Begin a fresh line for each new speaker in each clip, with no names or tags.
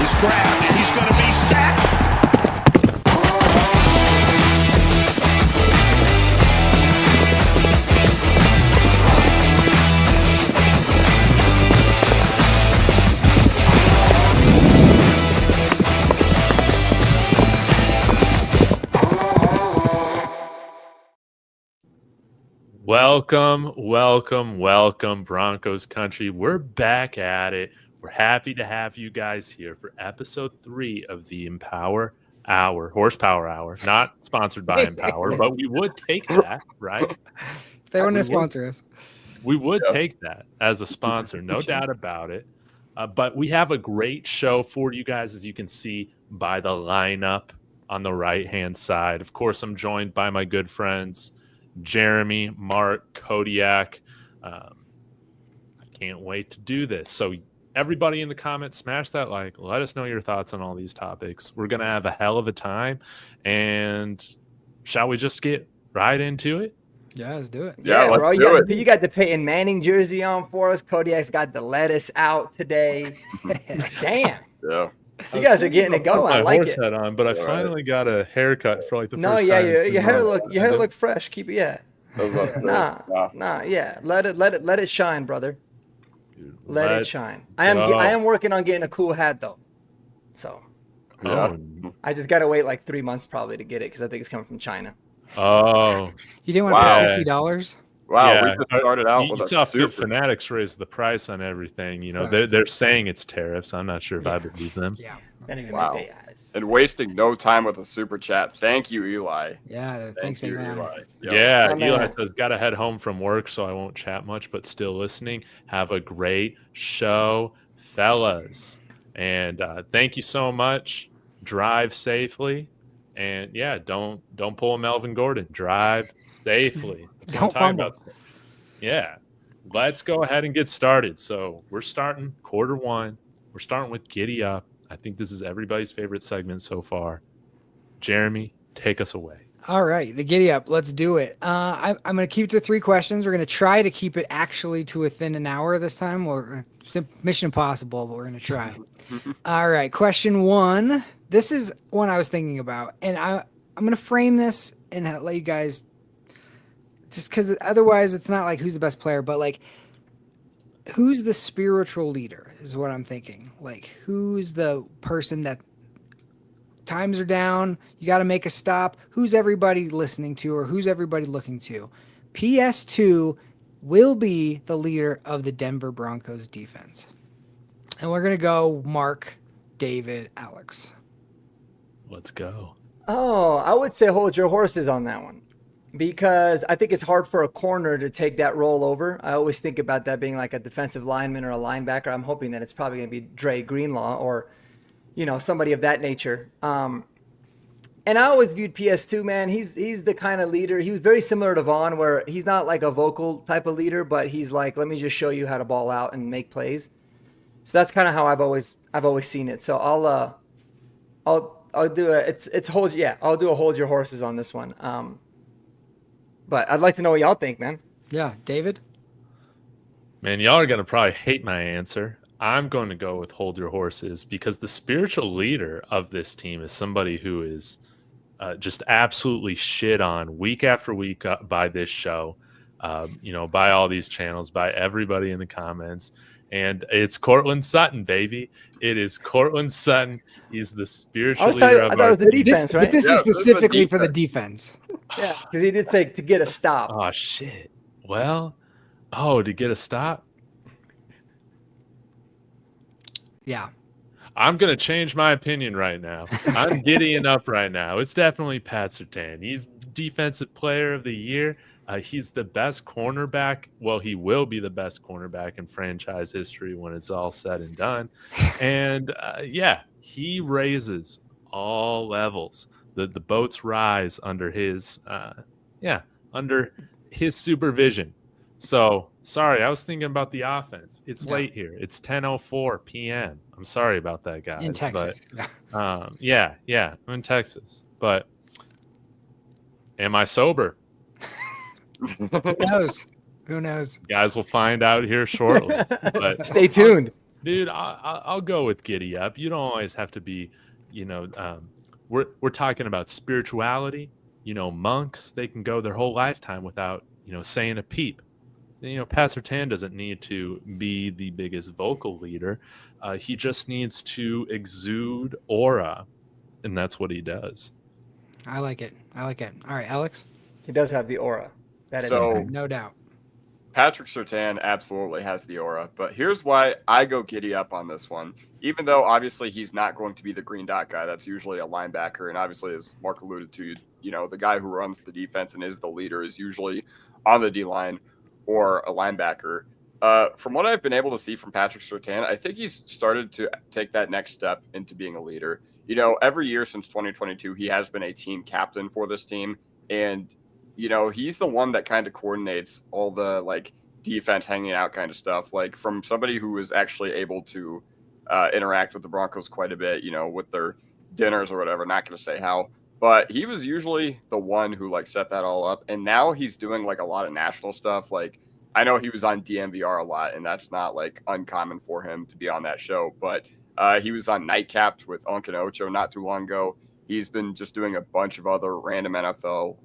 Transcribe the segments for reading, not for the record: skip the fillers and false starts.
He's grabbed and he's going to be sacked.
Welcome, Broncos country. We're back at it. We're happy to have you guys here for episode 3 of the Empower Hour, Horsepower Hour. Not sponsored by Empower, but we would take that, right?
They want to sponsor us.
We would take that as a sponsor, no doubt about it. But we have a great show for you guys, as you can see by the lineup on the right-hand side. Of course, I'm joined by my good friends, Jeremy, Mark, Kodiak. I can't wait to do this. So everybody in the comments, smash that like. Let us know your thoughts on all these topics. We're going to have a hell of a time. And shall we just get right into it?
Yeah, let's do it.
Yeah, bro. You got the Payton Manning jersey on for us. Kodiak's got the lettuce out today. Damn.
Yeah.
You guys are getting it going. I like it.
Head on, but I finally got a haircut for like the first time.
Your hair look fresh. Keep it, Nah, yeah. Let it shine, brother.
Dude,
let it shine. I am working on getting a cool hat though. So I just gotta wait like 3 months probably to get it because I think it's coming from China.
Oh,
you didn't want to pay $50?
Wow,
yeah.
we just started out with
you saw Fit Fanatics raise the price on everything. You know, they're saying it's tariffs. I'm not sure if I believe them.
Yeah.
Wow. And wasting no time with a super chat. Thank you, Eli.
Yeah, thanks, Eli.
Yeah, Eli says, got to head home from work, so I won't chat much, but still listening. Have a great show, fellas. And thank you so much. Drive safely. And yeah, don't pull a Melvin Gordon. Drive safely. That's what I'm talking about. Yeah. Let's go ahead and get started. So we're starting quarter 1. We're starting with Giddy Up. I think this is everybody's favorite segment so far. Jeremy, take us away.
All right, the Giddy Up. Let's do it. I'm going to keep it to 3 questions. We're going to try to keep it actually to within an hour this time. Or Mission Impossible, but we're going to try. All right, question 1. This is one I was thinking about, and I'm going to frame this and let you guys, just because otherwise it's not like who's the best player, but like who's the spiritual leader is what I'm thinking. Like who's the person that times are down, you got to make a stop. Who's everybody listening to or who's everybody looking to? PS2 will be the leader of the Denver Broncos defense. And we're going to go Mark, David, Alex.
Let's go.
Oh, I would say hold your horses on that one because I think it's hard for a corner to take that role over. I always think about that being like a defensive lineman or a linebacker. I'm hoping that it's probably going to be Dre Greenlaw or, somebody of that nature. And I always viewed PS2, man. He's the kind of leader. He was very similar to Vaughn, where he's not like a vocal type of leader, but he's like, let me just show you how to ball out and make plays. So that's kind of how I've always seen it. So I'll do I'll do a hold your horses on this one. But I'd like to know what y'all think, man.
Yeah, David?
Man, y'all are going to probably hate my answer. I'm going to go with hold your horses because the spiritual leader of this team is somebody who is just absolutely shit on week after week by this show, by all these channels, by everybody in the comments. And it's Cortland Sutton, baby. It is Cortland Sutton. He's the spiritual leader of our team. I thought it was
the defense, right?
But this is specifically for the defense.
Yeah, because he did say to get a stop.
Oh, shit. Well, to get a stop?
Yeah.
I'm going to change my opinion right now. I'm giddying up right now. It's definitely Pat Surtain. He's Defensive Player of the Year. He's the best cornerback. Well, he will be the best cornerback in franchise history when it's all said and done. And, he raises all levels. The boats rise under his supervision. So, sorry, I was thinking about the offense. It's late here. It's 10:04 p.m. I'm sorry about that, guys.
In Texas.
But, I'm in Texas. But am I sober?
Who knows? Who knows?
Guys will find out here shortly. But
stay tuned.
Dude, I'll go with giddy up. You don't always have to be, we're talking about spirituality. Monks, they can go their whole lifetime without, saying a peep. Pat Surtain doesn't need to be the biggest vocal leader. He just needs to exude aura, and that's what he does.
I like it. All right, Alex?
He does have the aura. That is
no doubt.
Patrick Surtain absolutely has the aura, but here's why I go giddy up on this one. Even though obviously he's not going to be the green dot guy, that's usually a linebacker, and obviously, as Mark alluded to, the guy who runs the defense and is the leader is usually on the D line or a linebacker. From what I've been able to see from Patrick Surtain, I think he's started to take that next step into being a leader. Every year since 2022, he has been a team captain for this team, and he's the one that kind of coordinates all the defense hanging out kind of stuff. From somebody who is actually able to interact with the Broncos quite a bit, with their dinners or whatever. Not going to say how, but he was usually the one who set that all up. And now he's doing a lot of national stuff. I know he was on DMVR a lot, and that's not uncommon for him to be on that show. But he was on Nightcapped with Unc and Ocho not too long ago. He's been just doing a bunch of other random NFL,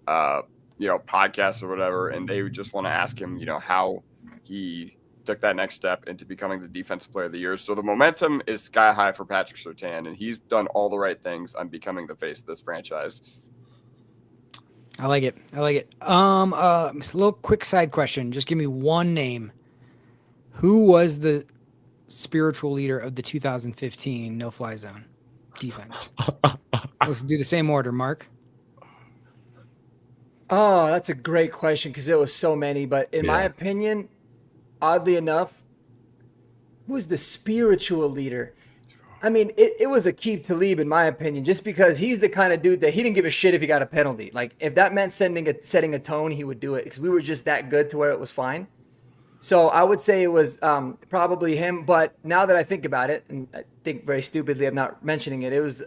podcasts or whatever, and they just want to ask him, how he took that next step into becoming the defensive player of the year. So the momentum is sky high for Patrick Surtain, and he's done all the right things on becoming the face of this franchise.
I like it. A little quick side question. Just give me one name. Who was the spiritual leader of the 2015 no-fly zone defense? Let's do the same order, Mark.
Oh, that's a great question because there was so many. But in my opinion, oddly enough, who was the spiritual leader? I mean, it was Aqib Talib, in my opinion, just because he's the kind of dude that he didn't give a shit if he got a penalty. If that meant setting a tone, he would do it because we were just that good to where it was fine. So I would say it was probably him. But now that I think about it, and I think very stupidly I'm not mentioning it, it was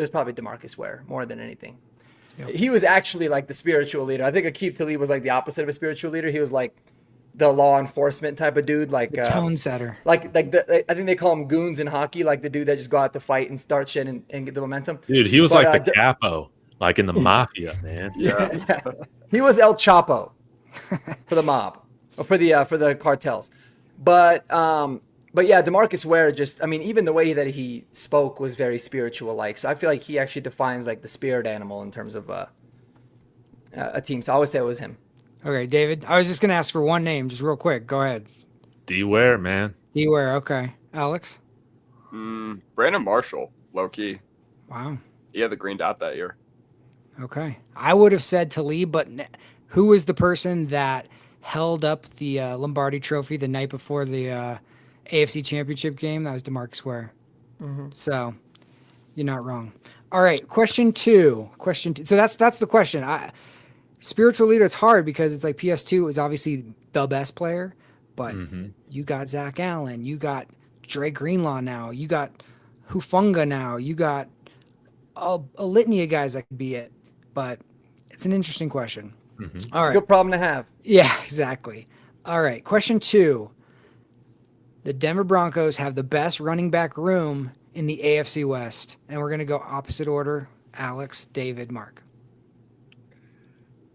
probably DeMarcus Ware more than anything. Yep. He was actually the spiritual leader. I think Aqib Talib was the opposite of a spiritual leader. He was the law enforcement type of dude, the
tone setter.
I think they call him goons in hockey, the dude that just go out to fight and start shit and get the momentum.
Dude, he was the capo, in the mafia, man.
Yeah. He was El Chapo for the mob, or for the cartels. But yeah, DeMarcus Ware even the way that he spoke was very spiritual So I feel like he actually defines the spirit animal in terms of a team. So I always say it was him.
Okay, David. I was just gonna ask for one name, just real quick. Go ahead.
D Ware, man.
D Ware. Okay, Alex.
Brandon Marshall, low key.
Wow.
He had the green dot that year.
Okay, I would have said Talib, but who was the person that held up the Lombardi Trophy the night before the AFC Championship game? That was DeMarcus Ware. Mm-hmm. So you're not wrong. All right, question two. So that's the question. Spiritual leader, it's hard because it's PS2 is obviously the best player, but you got Zach Allen, you got Dre Greenlaw now, you got Hufanga now, you got a litany of guys that could be it. But it's an interesting question. Mm-hmm. All right.
Good problem to have.
Yeah, exactly. All right. Question two. The Denver Broncos have the best running back room in the AFC West. And we're going to go opposite order. Alex, David, Mark.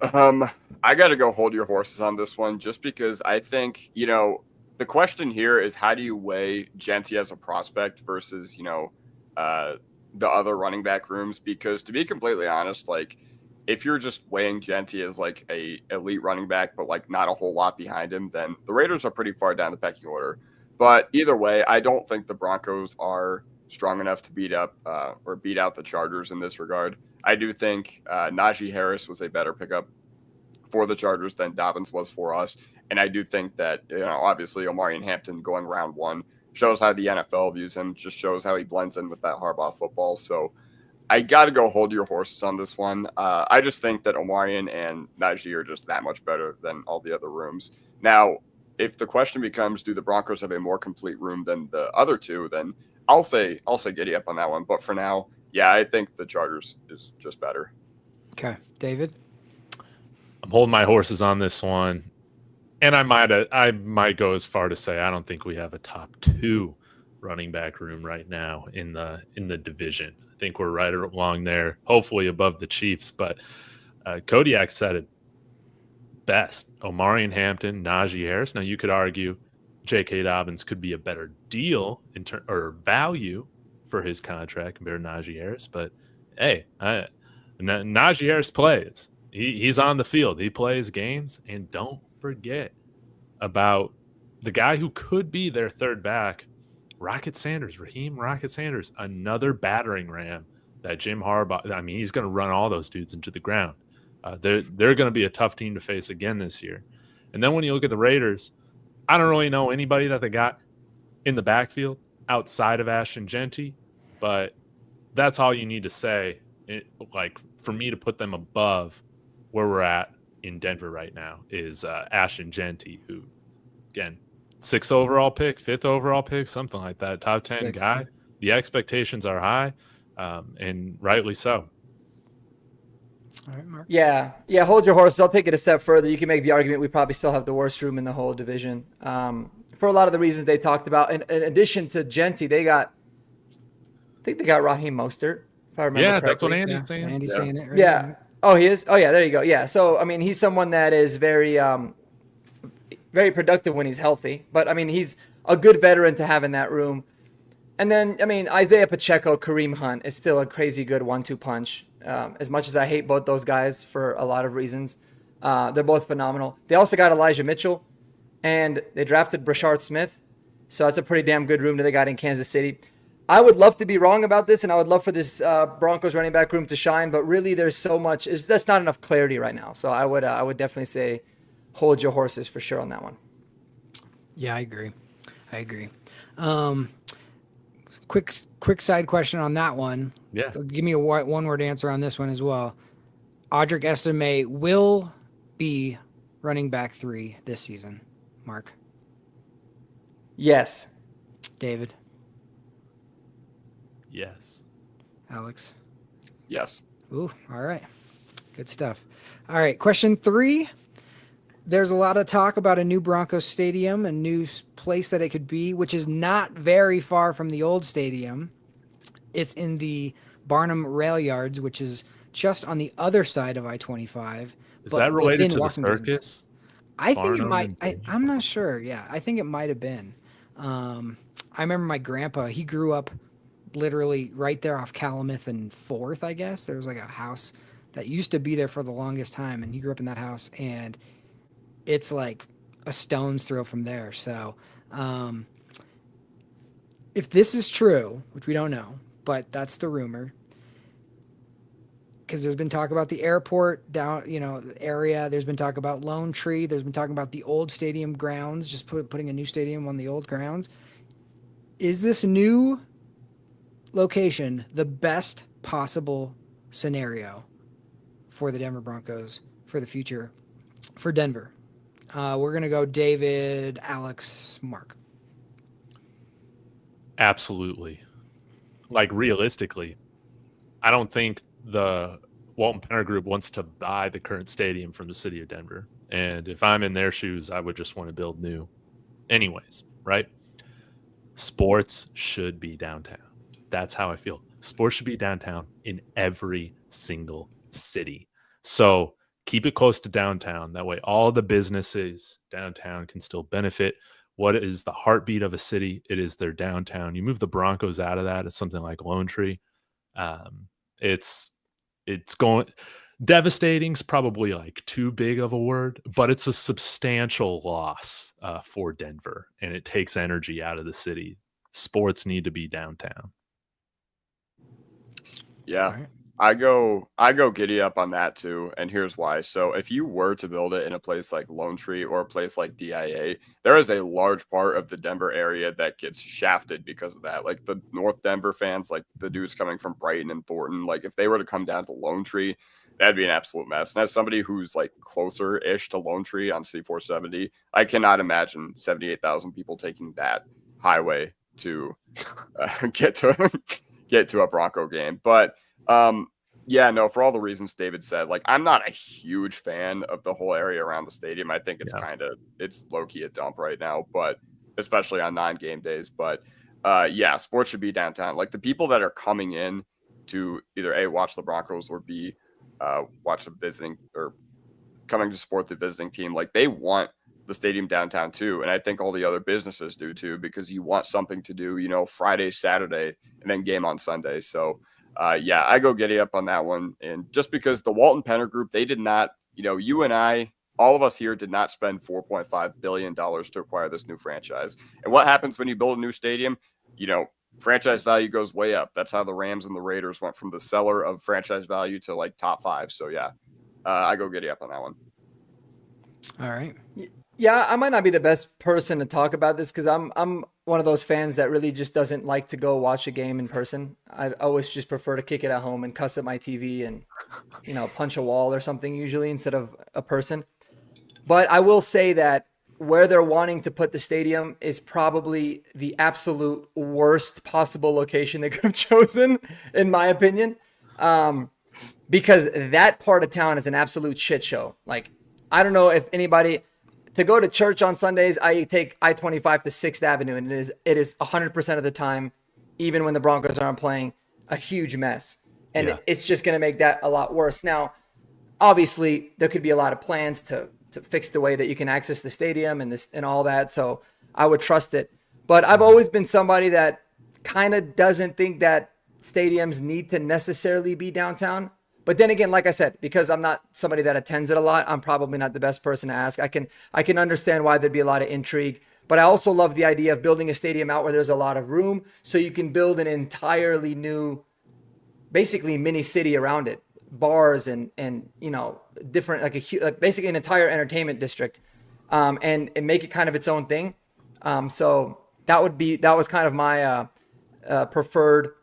I got to go hold your horses on this one just because I think, the question here is how do you weigh Genty as a prospect versus, the other running back rooms? Because to be completely honest, if you're just weighing Genty as a elite running back, but not a whole lot behind him, then the Raiders are pretty far down the pecking order. But either way, I don't think the Broncos are strong enough to beat out the Chargers in this regard. I do think Najee Harris was a better pickup for the Chargers than Dobbins was for us. And I do think that, obviously Omarion Hampton going round one shows how the NFL views him, just shows how he blends in with that Harbaugh football. So I got to go hold your horses on this one. I just think that Omarion and Najee are just that much better than all the other rooms. Now, if the question becomes, do the Broncos have a more complete room than the other two, then I'll say giddy up on that one. But for now, yeah, I think the Chargers is just better.
Okay. David?
I'm holding my horses on this one. And I might go as far to say I don't think we have a top 2 running back room right now in the division. I think we're right along there, hopefully above the Chiefs. But Kodiak said it best. Omarion Hampton, Najee Harris. Now you could argue J.K. Dobbins could be a better deal or value for his contract compared to Najee Harris. But hey, Najee Harris plays. He's on the field. He plays games, and don't forget about the guy who could be their third back, Raheem Rocket Sanders, another battering ram that Jim Harbaugh. I mean, he's going to run all those dudes into the ground. They're going to be a tough team to face again this year. And then when you look at the Raiders, I don't really know anybody that they got in the backfield outside of Ashton Genty, but that's all you need to say. For me to put them above where we're at in Denver right now is Ashton Genty, who, again, 6th overall pick, 5th overall pick, something like that, top 10
Sixth.
guy. The expectations are high, and rightly so.
All right, Mark.
Yeah, hold your horses. I'll take it a step further. You can make the argument we probably still have the worst room in the whole division for a lot of the reasons they talked about. In addition to Genty, I think they got Raheem Mostert, if I remember correctly.
That's what Andy's saying.
Andy's saying it right
Yeah.
now.
Oh, he is? Oh, yeah, there you go. Yeah, so, I mean, he's someone that is very very productive when he's healthy. But, I mean, he's a good veteran to have in that room. And then, I mean, Isaiah Pacheco, Kareem Hunt is still a crazy good 1-2 punch. As much as I hate both those guys for a lot of reasons, they're both phenomenal. They also got Elijah Mitchell, and they drafted Brashard Smith. So that's a pretty damn good room that they got in Kansas City. I would love to be wrong about this, and I would love for this Broncos running back room to shine, but really there's so much. That's not enough clarity right now. So I would definitely say hold your horses for sure on that one.
Yeah, I agree. Quick side question on that one.
Yeah.
Give me a one-word answer on this one as well. Audric Estime will be running back 3 this season. Mark.
Yes.
David.
Yes.
Alex.
Yes.
Ooh, all right. Good stuff. All right, question 3. There's a lot of talk about a new Broncos stadium, a new place that it could be, which is not very far from the old stadium. It's in the Rail Yards, which is just on the other side of I-25.
Is that related to the circus?
I think it
Barnum
might.
and
I'm not sure. Yeah, I think it might have been. I remember my grandpa, he grew up literally right there off Calumet and 4th, I guess. There was like a house that used to be there for the longest time, and he grew up in that house, and it's like a stone's throw from there. So if this is true, which we don't know, but that's the rumor, because there's been talk about the airport down, the area. There's been talk about Lone Tree. There's been talking about the old stadium grounds, just putting a new stadium on the old grounds. Is this new location the best possible scenario for the Denver Broncos for the future for Denver? We're going to go David, Alex, Mark.
Absolutely. Like, realistically, I don't think the Walton Penner Group wants to buy the current stadium from the city of Denver. And if I'm in their shoes, I would just want to build new anyways, right? Sports should be downtown. That's how I feel. Sports should be downtown in every single city. So keep it close to downtown. That way all the businesses downtown can still benefit. What is the heartbeat of a city? It is their downtown. You move the Broncos out of that, it's something like Lone Tree. It's going devastating's probably like too big of a word, but it's a substantial loss for Denver, and it takes energy out of the city. Sports need to be downtown.
Yeah. I go giddy up on that too, and here's why. So if you were to build it in a place like Lone Tree or a place like DIA, there is a large part of the Denver area that gets shafted because of that. Like the North Denver fans, like the dudes coming from Brighton and Thornton, like if they were to come down to Lone Tree, that'd be an absolute mess. And as somebody who's like closer-ish to Lone Tree on C470, I cannot imagine 78,000 people taking that highway to get to a Bronco game. But Yeah, no, for all the reasons David said, like I'm not a huge fan of the whole area around the stadium. I think it's it's low key a dump right now, but especially on 9 game days. But yeah, sports should be downtown. Like the people that are coming in to either A, watch the Broncos, or B, watch the visiting or coming to support the visiting team, like they want the stadium downtown too. And I think all the other businesses do too, because you want something to do, you know, Friday, Saturday, and then game on Sunday. So yeah, I go giddy up on that one. And just because the Walton Penner Group, they did not, you know, you and I, all of us here did not spend $4.5 billion to acquire this new franchise. And what happens when you build a new stadium? You know, franchise value goes way up. That's how the Rams and the Raiders went from the seller of franchise value to like top 5. So yeah, I go giddy up on that one.
All right.
Yeah, I might not be the best person to talk about this because I'm one of those fans that really just doesn't like to go watch a game in person. I always just prefer to kick it at home and cuss at my TV and, you know, punch a wall or something usually instead of a person. But I will say that where they're wanting to put the stadium is probably the absolute worst possible location they could have chosen, in my opinion, because that part of town is an absolute shit show. Like, I don't know if anybody to go to church on Sundays, I take I-25 to 6th Avenue, and it is 100% of the time, even when the Broncos aren't playing, a huge mess. And it's just going to make that a lot worse. Now, obviously, there could be a lot of plans to fix the way that you can access the stadium and all that. So I would trust it. But I've always been somebody that kind of doesn't think that stadiums need to necessarily be downtown. But then again, like I said, because I'm not somebody that attends it a lot, I'm probably not the best person to ask. I can understand why there'd be a lot of intrigue, but I also love the idea of building a stadium out where there's a lot of room so you can build an entirely new, basically mini city around it, bars and you know, different, like basically an entire entertainment district, and make it kind of its own thing. So that was kind of my preferred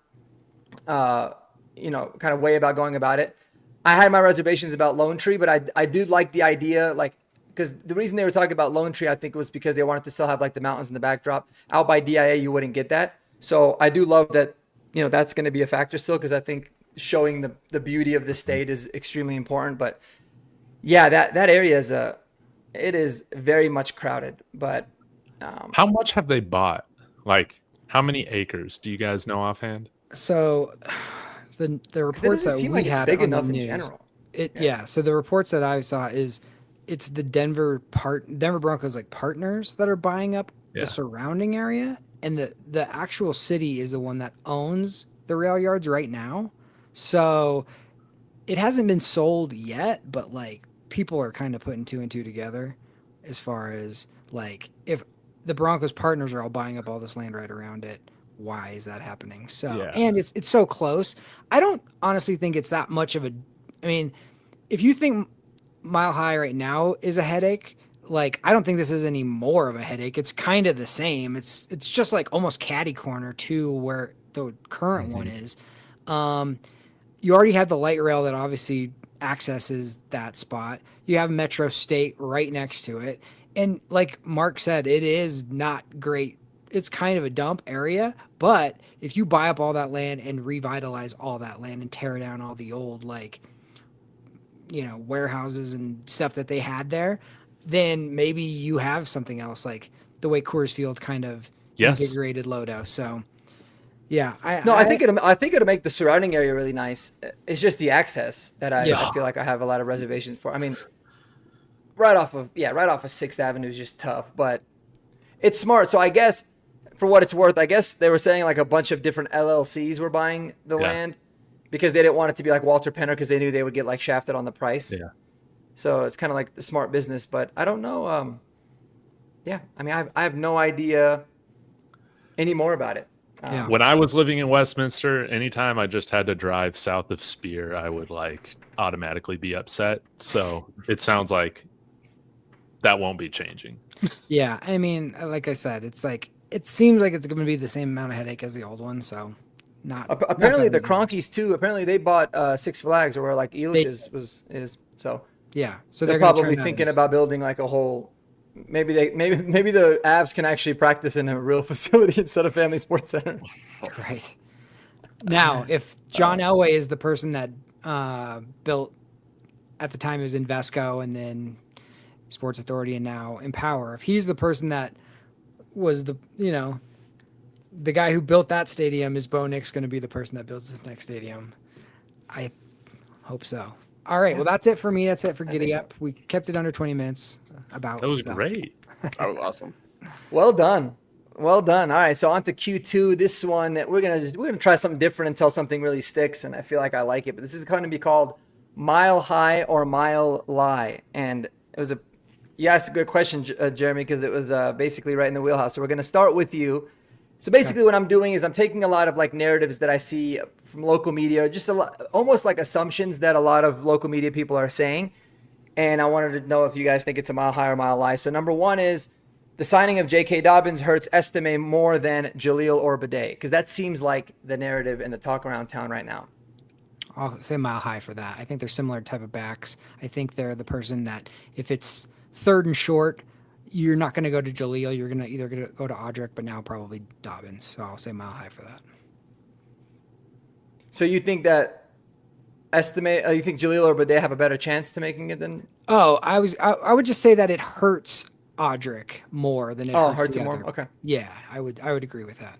you know, kind of way about going about it. I had my reservations about Lone Tree, but I do like the idea, like, because the reason they were talking about Lone Tree, I think, was because they wanted to still have like the mountains in the backdrop. Out by DIA, you wouldn't get that. So I do love that, you know, that's going to be a factor still, because I think showing the beauty of the state is extremely important. But yeah, that area it is very much crowded. But
how much have they bought? Like, how many acres? Do you guys know offhand?
So the reports that we had
big
on
enough
the news,
in general.
So the reports that I saw is it's the Denver Broncos like partners that are buying up the surrounding area, and the actual city is the one that owns the rail yards right now. So it hasn't been sold yet, but like people are kind of putting 2 and 2 together as far as like if the Broncos partners are all buying up all this land right around it. Why is that happening? So, and it's so close. I don't honestly think it's that much of I mean, if you think Mile High right now is a headache, like, I don't think this is any more of a headache. It's kind of the same. It's just like almost catty corner to where the current one is. You already have the light rail that obviously accesses that spot. You have Metro State right next to it. And like Mark said, it is not great. It's kind of a dump area, but if you buy up all that land and revitalize all that land and tear down all the old, like, you know, warehouses and stuff that they had there, then maybe you have something else, like the way Coors Field kind of invigorated Lodo. So yeah, I think it'll make the surrounding area really nice. It's just the access that I feel like I have a lot of reservations for. I mean, right off of 6th Avenue is just tough, but it's smart. So I guess, for what it's worth, I guess they were saying like a bunch of different LLCs were buying the land because they didn't want it to be like Walter Penner, because they knew they would get like shafted on the price. Yeah. So it's kind of like the smart business, but I don't know. I mean, I have no idea any more about it.
When I was living in Westminster, anytime I just had to drive south of Spear, I would like automatically be upset. So it sounds like that won't be changing.
Yeah, I mean, like I said, it's like it seems like it's going to be the same amount of headache as the old one. So not
apparently the Cronkies too. Apparently they bought Six Flags, or where like Elitch's is. So
yeah, so
they're probably thinking about building like a whole. Maybe the Avs can actually practice in a real facility instead of Family Sports Center.
Right. Now, if John Elway is the person that built at the time it was Invesco and then Sports Authority and now Empower. If he's the person that was the guy who built that stadium, is Bo Nix going to be the person that builds this next stadium? I hope so. All right. Well, that's it for me. That's it for Giddy Up. We kept it under 20 minutes.
That was great.
That was awesome.
Well done. Well done. All right, so on to Q2. This one we're gonna try something different until something really sticks, and I feel like I like it. But this is going to be called Mile High or Mile Lie, and you asked a good question, Jeremy, because it was basically right in the wheelhouse. So we're gonna start with you. So basically, what I'm doing is I'm taking a lot of like narratives that I see from local media, just almost like assumptions that a lot of local media people are saying, and I wanted to know if you guys think it's a mile high or mile lie. So number one is, the signing of J.K. Dobbins hurts Estime more than Jaleel or Badie, because that seems like the narrative and the talk around town right now.
I'll say mile high for that. I think they're similar type of backs. I think they're the person that if it's third and short, you're not going to go to Jaleel. You're going to either go to Audric, but now probably Dobbins. So I'll say mile high for that.
So you think that you think Jaleel or Badie have a better chance to making it than?
Oh, I would just say that it hurts Audric more than it hurts the
him
other.
more. Okay.
Yeah, I would agree with that.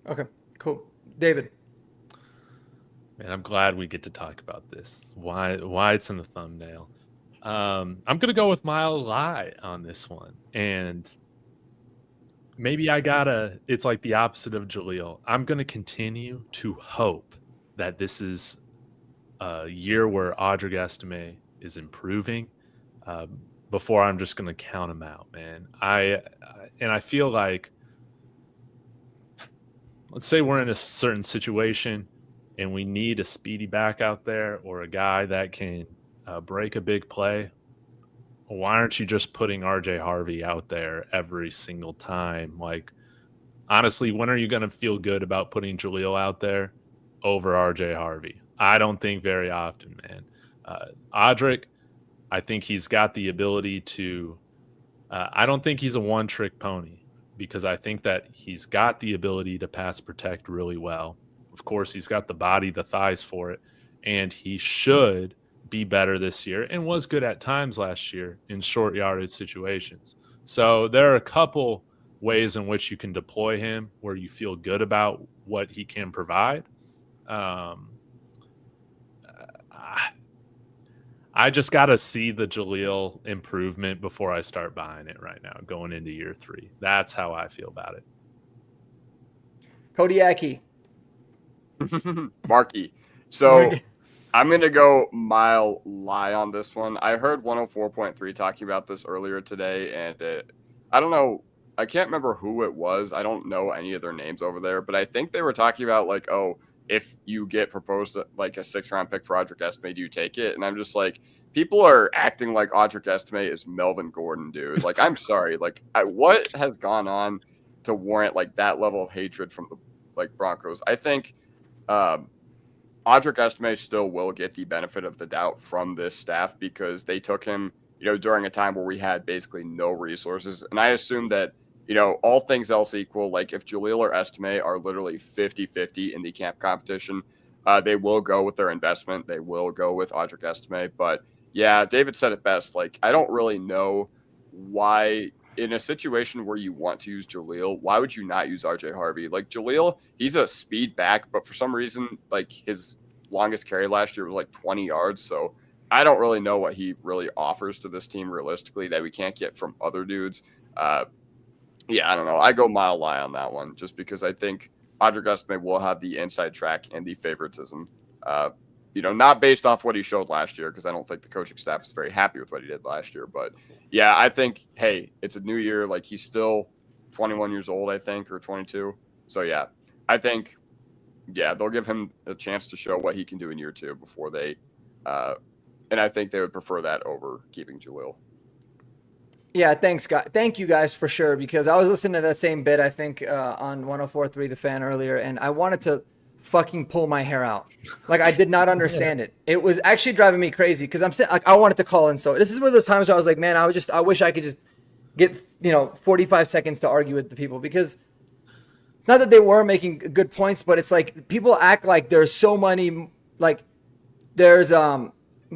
Okay, cool. David.
Man, I'm glad we get to talk about this. Why it's in the thumbnail. I'm gonna go with mile lie on this one, and maybe it's like the opposite of Jaleel. I'm gonna continue to hope that this is a year where Audric Estime is improving. Before I'm just going to count him out, man. I feel like, let's say we're in a certain situation and we need a speedy back out there or a guy that can break a big play. Why aren't you just putting RJ Harvey out there every single time? Like, honestly, when are you going to feel good about putting Jaleel out there over RJ Harvey? I don't think very often, man. Audric, I think he's got the ability to I don't think he's a one-trick pony, because I think that he's got the ability to pass protect really well. Of course, he's got the body, the thighs for it, and he should be better this year and was good at times last year in short yardage situations. So there are a couple ways in which you can deploy him where you feel good about what he can provide. I just got to see the Jaleel improvement before I start buying it right now, going into year 3. That's how I feel about it.
Kodiaki.
Marky. So I'm going to go mile lie on this one. I heard 104.3 talking about this earlier today, and I don't know. I can't remember who it was. I don't know any of their names over there, but I think they were talking about like, oh, if you get proposed like a 6th-round pick for Audric Estime, do you take it? And I'm just like, people are acting like Audric Estime is Melvin Gordon, dude. Like, I'm sorry. Like, what has gone on to warrant like that level of hatred from the Broncos? I think Audric Estime still will get the benefit of the doubt from this staff, because they took him, during a time where we had basically no resources. And I assume that, all things else equal, like if Jaleel or Estime are literally 50-50 in the camp competition, they will go with their investment. They will go with Audric Estime. But yeah, David said it best. Like, I don't really know why in a situation where you want to use Jaleel, why would you not use RJ Harvey? Like, Jaleel, he's a speed back, but for some reason, like, his longest carry last year was like 20 yards. So I don't really know what he really offers to this team realistically that we can't get from other dudes. Yeah, I don't know. I go mile lie on that one, just because I think Audric Estime will have the inside track and the favoritism. Not based off what he showed last year, because I don't think the coaching staff is very happy with what he did last year. But yeah, I think, hey, it's a new year. Like, he's still 21 years old, I think, or 22. So yeah, I think, they'll give him a chance to show what he can do in year 2 before they, and I think they would prefer that over keeping Jaleel.
Yeah, thanks, guys. Thank you guys for sure, because I was listening to that same bit, I think, on 104.3 The Fan earlier, and I wanted to fucking pull my hair out. Like, I did not understand it. It was actually driving me crazy, because I'm saying, like, I wanted to call in. So this is one of those times where I was like, man, I wish I could just get 45 seconds to argue with the people, because not that they were making good points, but it's like people act like there's so many like there's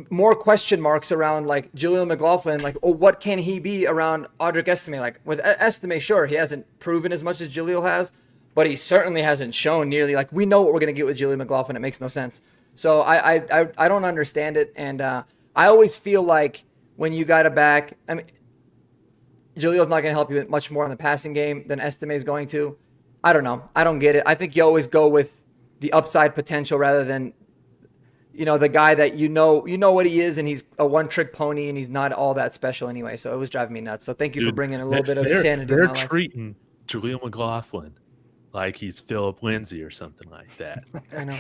more question marks around like Jaleel McLaughlin. Like, oh, what can he be around Audric Estime? Like with Estime, sure, he hasn't proven as much as Jaleel has, but he certainly hasn't shown nearly. Like we know what we're gonna get with Jaleel McLaughlin. It makes no sense. So I don't understand it, and I always feel like when you got a back, I mean, Jaleel's not gonna help you much more in the passing game than Estime is going to. I don't know. I don't get it. I think you always go with the upside potential rather than, the guy that you know what he is, and he's a one-trick pony, and he's not all that special anyway. So it was driving me nuts. So thank you for bringing a little bit of sanity.
They're treating Jaleel McLaughlin like he's Philip Lindsay or something like that.
I know.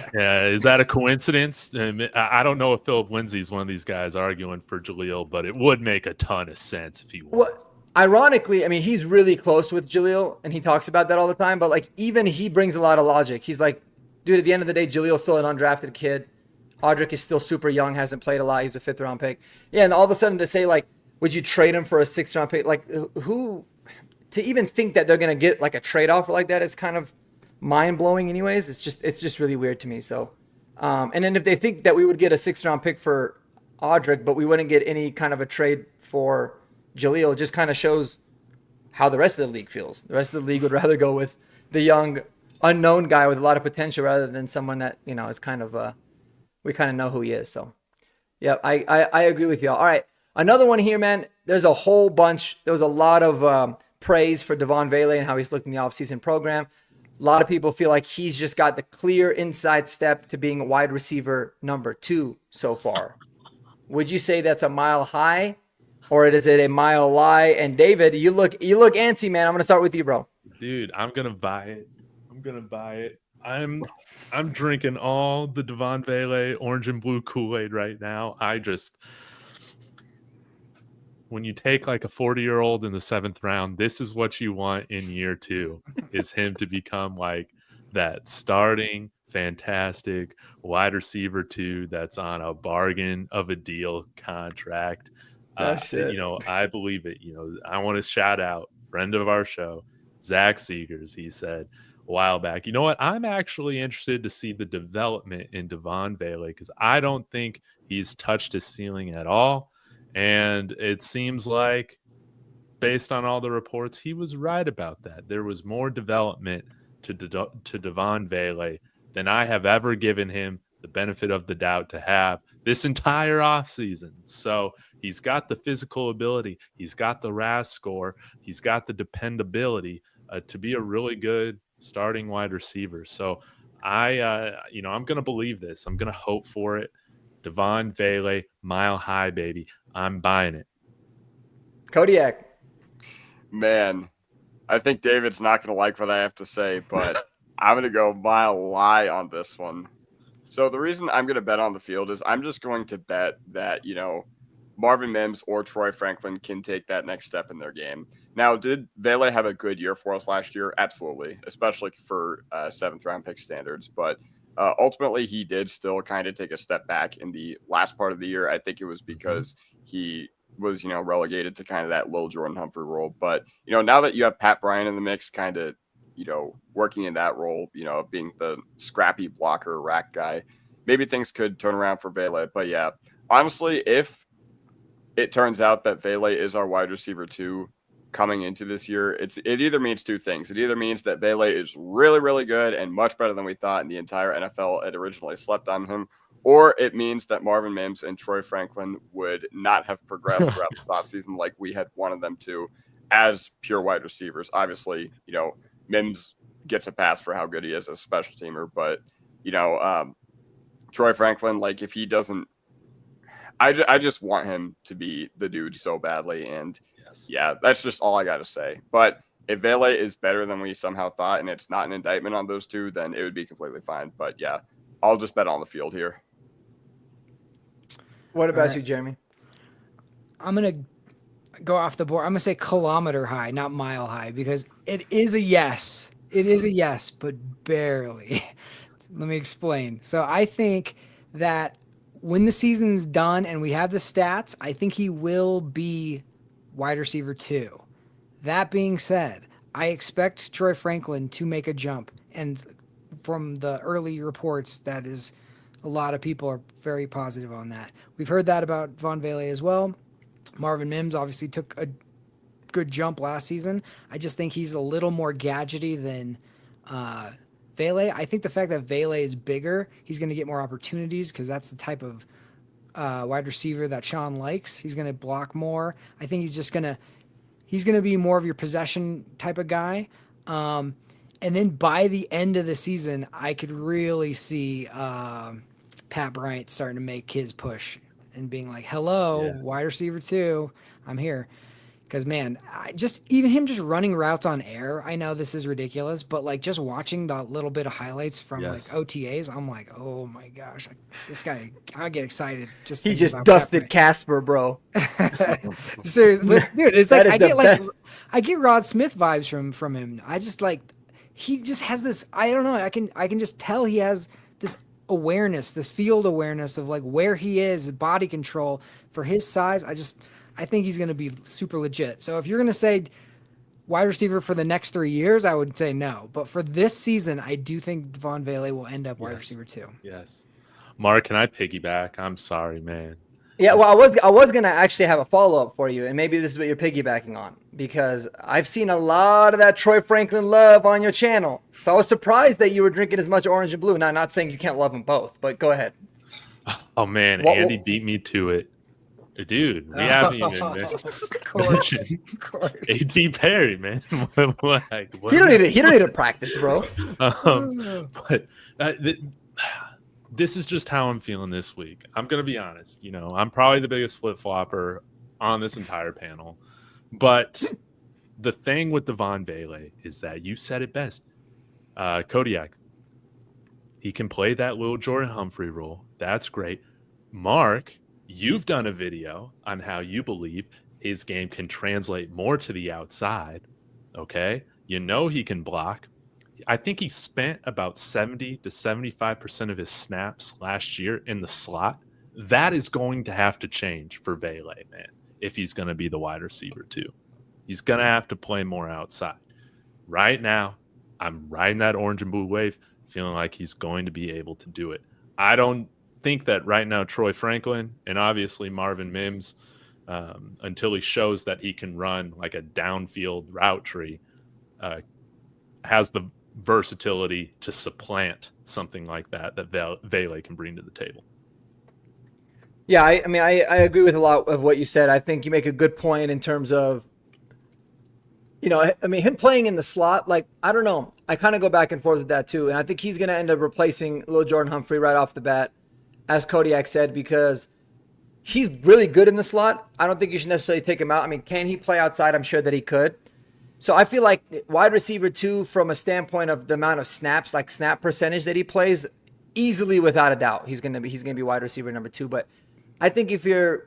Is that a coincidence? I don't know if Philip Lindsay is one of these guys arguing for Jaleel, but it would make a ton of sense if he was.
Well, ironically, I mean, he's really close with Jaleel, and he talks about that all the time. But like, even he brings a lot of logic. He's like, dude, at the end of the day, Jaleel's still an undrafted kid. Audric is still super young, hasn't played a lot. He's a 5th-round pick. Yeah, and all of a sudden to say, like, would you trade him for a 6th-round pick? Like, who – to even think that they're going to get, like, a trade offer like that is kind of mind-blowing anyways. It's just really weird to me. So, and then if they think that we would get a 6th-round pick for Audric, but we wouldn't get any kind of a trade for Jaleel, it just kind of shows how the rest of the league feels. The rest of the league would rather go with the young, unknown guy with a lot of potential rather than someone that, is kind of we kind of know who he is. So, yeah, I agree with you all. All right, another one here, man. There's a whole bunch. There was a lot of praise for Devon Vele and how he's looked in the offseason program. A lot of people feel like he's just got the clear inside step to being wide receiver number 2 so far. Would you say that's a mile high, or is it a mile lie? And David, you look antsy, man. I'm gonna start with you, bro.
Dude, I'm gonna buy it. I'm drinking all the Devon Vele orange and blue Kool-Aid right now. When you take like a 40-year-old in the 7th round, this is what you want in year 2, is him to become like that starting fantastic wide receiver 2 that's on a bargain of a deal contract. I believe it. I want to shout out friend of our show, Zach Seegers. He said a while back, you know what? I'm actually interested to see the development in Devon Vele because I don't think he's touched his ceiling at all. And it seems like, based on all the reports, he was right about that. There was more development to Devon Vele than I have ever given him the benefit of the doubt to have this entire offseason. So he's got the physical ability. He's got the RAS score. He's got the dependability to be a really good starting wide receiver. So I'm going to believe this. I'm going to hope for it. Devon Vele, mile high, baby. I'm buying it.
Kodiak.
Man, I think David's not going to like what I have to say, but I'm going to go mile lie on this one. So the reason I'm going to bet on the field is I'm just going to bet that, Marvin Mims or Troy Franklin can take that next step in their game. Now, did Vele have a good year for us last year? Absolutely, especially for 7th-round pick standards. But ultimately, he did still kind of take a step back in the last part of the year. I think it was because he was, relegated to kind of that Lil Jordan Humphrey role. But, now that you have Pat Bryant in the mix, kind of, working in that role, being the scrappy blocker rack guy, maybe things could turn around for Vele. But yeah, honestly, if it turns out that Vele is our wide receiver 2 coming into this year, it either means 2 things. It either means that Vele is really, really good and much better than we thought, and the entire NFL had originally slept on him, or it means that Marvin Mims and Troy Franklin would not have progressed throughout the offseason like we had wanted them to as pure wide receivers. Obviously, Mims gets a pass for how good he is as a special teamer, but, Troy Franklin, like if he doesn't, I just want him to be the dude so badly. And yeah, that's just all I got to say. But if Vele is better than we somehow thought, and it's not an indictment on those 2, then it would be completely fine. But yeah, I'll just bet on the field here.
What about you, Jeremy?
I'm going to go off the board. I'm going to say kilometer high, not mile high, because it is a yes. It is a yes, but barely. Let me explain. So I think that when the season's done and we have the stats, I think he will be wide receiver 2. That being said, I expect Troy Franklin to make a jump. And from the early reports, that is A lot of people are very positive on that. We've heard that about Von Vele as well. Marvin Mims obviously took a good jump last season. I just think he's a little more gadgety than Vele. I think the fact that Vele is bigger, he's going to get more opportunities because that's the type of wide receiver that Sean likes. He's going to block more. I think he's going to be more of your possession type of guy. And then by the end of the season, I could really see Pat Bryant starting to make his push and being like, hello, wide receiver 2, I'm here. Because, man, even him just running routes on air, I know this is ridiculous, but, like, just watching the little bit of highlights from, like, OTAs, I'm like, oh, my gosh, this guy, I get excited.
He just dusted Casper, bro.
Seriously, dude, it's like I get Rod Smith vibes from him. I just, like, he just has this, I don't know, I can just tell he has this awareness, this field awareness of, like, where he is, body control for his size. I think he's going to be super legit. So if you're going to say wide receiver for the next 3 years, I would say no. But for this season, I do think Von Vele will end up wide receiver 2.
Yes. Mark, can I piggyback? I'm sorry, man.
Yeah, well, I was going to actually have a follow-up for you, and maybe this is what you're piggybacking on, because I've seen a lot of that Troy Franklin love on your channel. So I was surprised that you were drinking as much orange and blue. Now, I'm not saying you can't love them both, but go ahead.
Oh, man, Andy beat me to it. Dude, we haven't even
Of course.
A.T. Perry, man.
He don't need to practice, bro.
But this is just how I'm feeling this week. I'm gonna be honest. You know, I'm probably the biggest flip-flopper on this entire panel. But the thing with the Von Vele is that you said it best. Kodiak, he can play that little Jordan Humphrey role. That's great. Mark, you've done a video on how you believe his game can translate more to the outside. Okay. You know, he can block. I think he spent about 70 to 75% of his snaps last year in the slot. That is going to have to change for Vele, man, if he's going to be the wide receiver too. He's going to have to play more outside. Right now, I'm riding that orange and blue wave, feeling like he's going to be able to do it. I don't think that right now Troy Franklin and obviously Marvin Mims, until he shows that he can run like a downfield route tree, has the versatility to supplant something like that Vele can bring to the table.
Yeah, I mean, I agree with a lot of what you said. I think you make a good point in terms of, you know, I mean, him playing in the slot, like, I don't know. I kind of go back and forth with that too. And I think he's going to end up replacing little Jordan Humphrey right off the bat, as Kodiak said, because he's really good in the slot. I don't think you should necessarily take him out. I mean, can he play outside? I'm sure that he could. So I feel like wide receiver 2, from a standpoint of the amount of snaps, like snap percentage that he plays, easily without a doubt, he's gonna be wide receiver number 2. But I think if I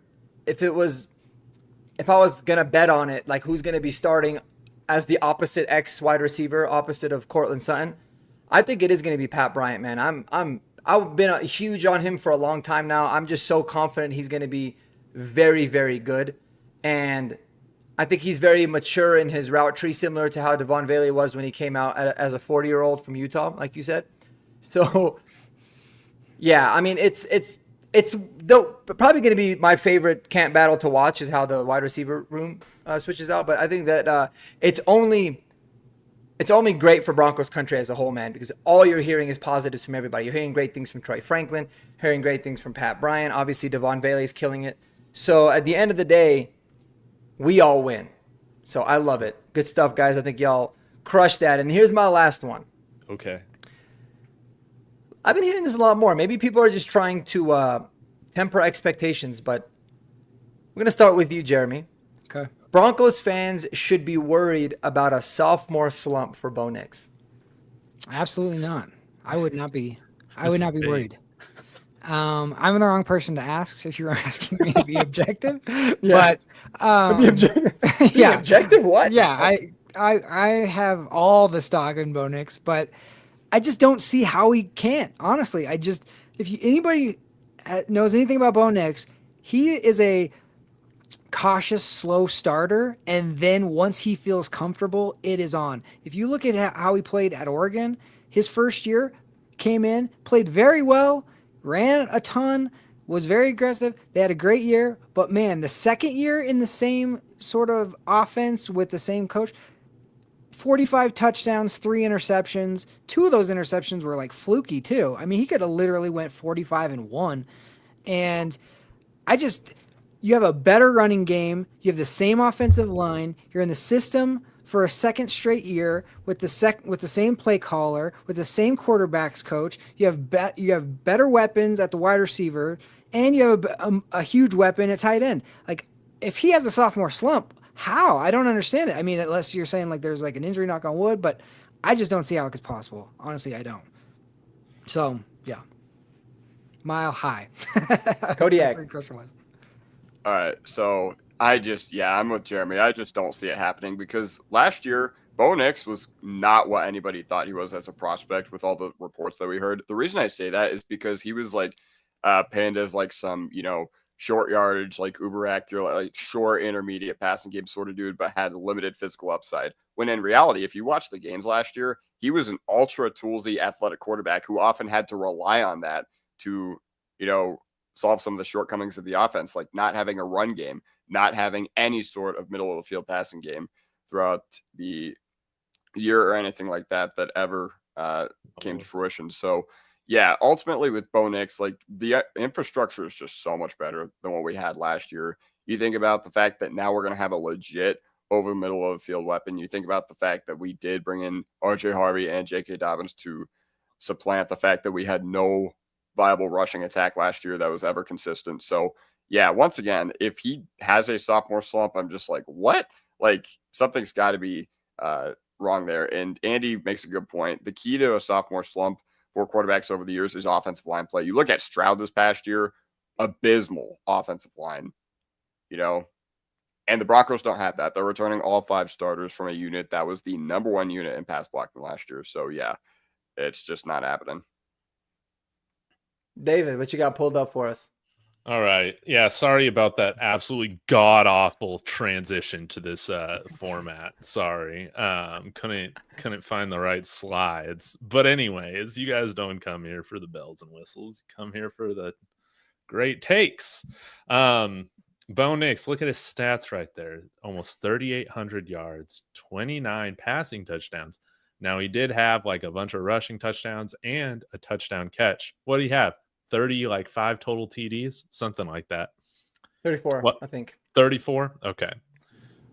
was gonna bet on it, like who's gonna be starting as the opposite X wide receiver, opposite of Cortland Sutton, I think it is gonna be Pat Bryant, man. I've been huge on him for a long time now. I'm just so confident he's going to be very, very good. And I think he's very mature in his route tree, similar to how Von Vele was when he came out as a 40-year-old from Utah, like you said. So, yeah, I mean, it's probably going to be my favorite camp battle to watch is how the wide receiver room switches out. But I think that it's only great for Broncos country as a whole, man, because all you're hearing is positives from everybody. You're hearing great things from Troy Franklin, hearing great things from Pat Bryant. Obviously, Von Vele is killing it. So at the end of the day, we all win. So I love it. Good stuff, guys. I think y'all crushed that. And here's my last one.
Okay.
I've been hearing this a lot more. Maybe people are just trying to temper expectations, but we're going to start with you, Jeremy.
Okay.
Broncos fans should be worried about a sophomore slump for Bo Nix.
Absolutely not. I would not be. I would not be worried. I'm the wrong person to ask if you're asking me to be objective.
Yeah.
But
be objective.
Yeah.
Objective? What?
Yeah. I have all the stock in Bo Nix, but I just don't see how he can't. Honestly, anybody knows anything about Bo Nix, he is a cautious, slow starter, and then once he feels comfortable, it is on. If you look at how he played at Oregon, his first year, came in, played very well, ran a ton, was very aggressive. They had a great year, but man, the second year in the same sort of offense with the same coach, 45 touchdowns, 3 interceptions. 2 of those interceptions were like fluky too. I mean, he could have literally went 45-1. And you have a better running game. You have the same offensive line. You're in the system for a second straight year with the same play caller, with the same quarterbacks coach. You have better weapons at the wide receiver, and you have a huge weapon at tight end. Like, if he has a sophomore slump, how? I don't understand it. I mean, unless you're saying like there's like an injury, knock on wood, but I just don't see how it's possible. Honestly, I don't. So yeah, mile high.
Kodiak.
That's what the question was.
All right, so I'm with Jeremy. I just don't see it happening because last year, Bo Nix was not what anybody thought he was as a prospect with all the reports that we heard. The reason I say that is because he was like panned as like some, short yardage, like uber accurate, like short intermediate passing game sort of dude, but had limited physical upside. When in reality, if you watch the games last year, he was an ultra toolsy athletic quarterback who often had to rely on that to, solve some of the shortcomings of the offense, like not having a run game, not having any sort of middle of the field passing game throughout the year or anything like that ever came to fruition. So yeah, ultimately with Bo Nix, like the infrastructure is just so much better than what we had last year. You think about the fact that now we're going to have a legit over the middle of the field weapon. You think about the fact that we did bring in RJ Harvey and J.K. Dobbins to supplant the fact that we had no viable rushing attack last year that was ever consistent. So yeah, once again, if he has a sophomore slump, I'm just like, what? Like something's got to be wrong there. And Andy makes a good point. The key to a sophomore slump for quarterbacks over the years is offensive line play. You look at Stroud this past year, abysmal offensive line, and the Broncos don't have that. They're returning all 5 starters from a unit that was the number 1 unit in pass blocking last year. So yeah, it's just not happening.
David, what you got pulled up for us?
All right. Yeah, sorry about that absolutely god-awful transition to this format. Sorry. Couldn't find the right slides. But anyways, you guys don't come here for the bells and whistles. You come here for the great takes. Bo Nix, look at his stats right there. Almost 3,800 yards, 29 passing touchdowns. Now, he did have like a bunch of rushing touchdowns and a touchdown catch. What do you have? 5 total TDs, something like that.
34, I think.
34? Okay.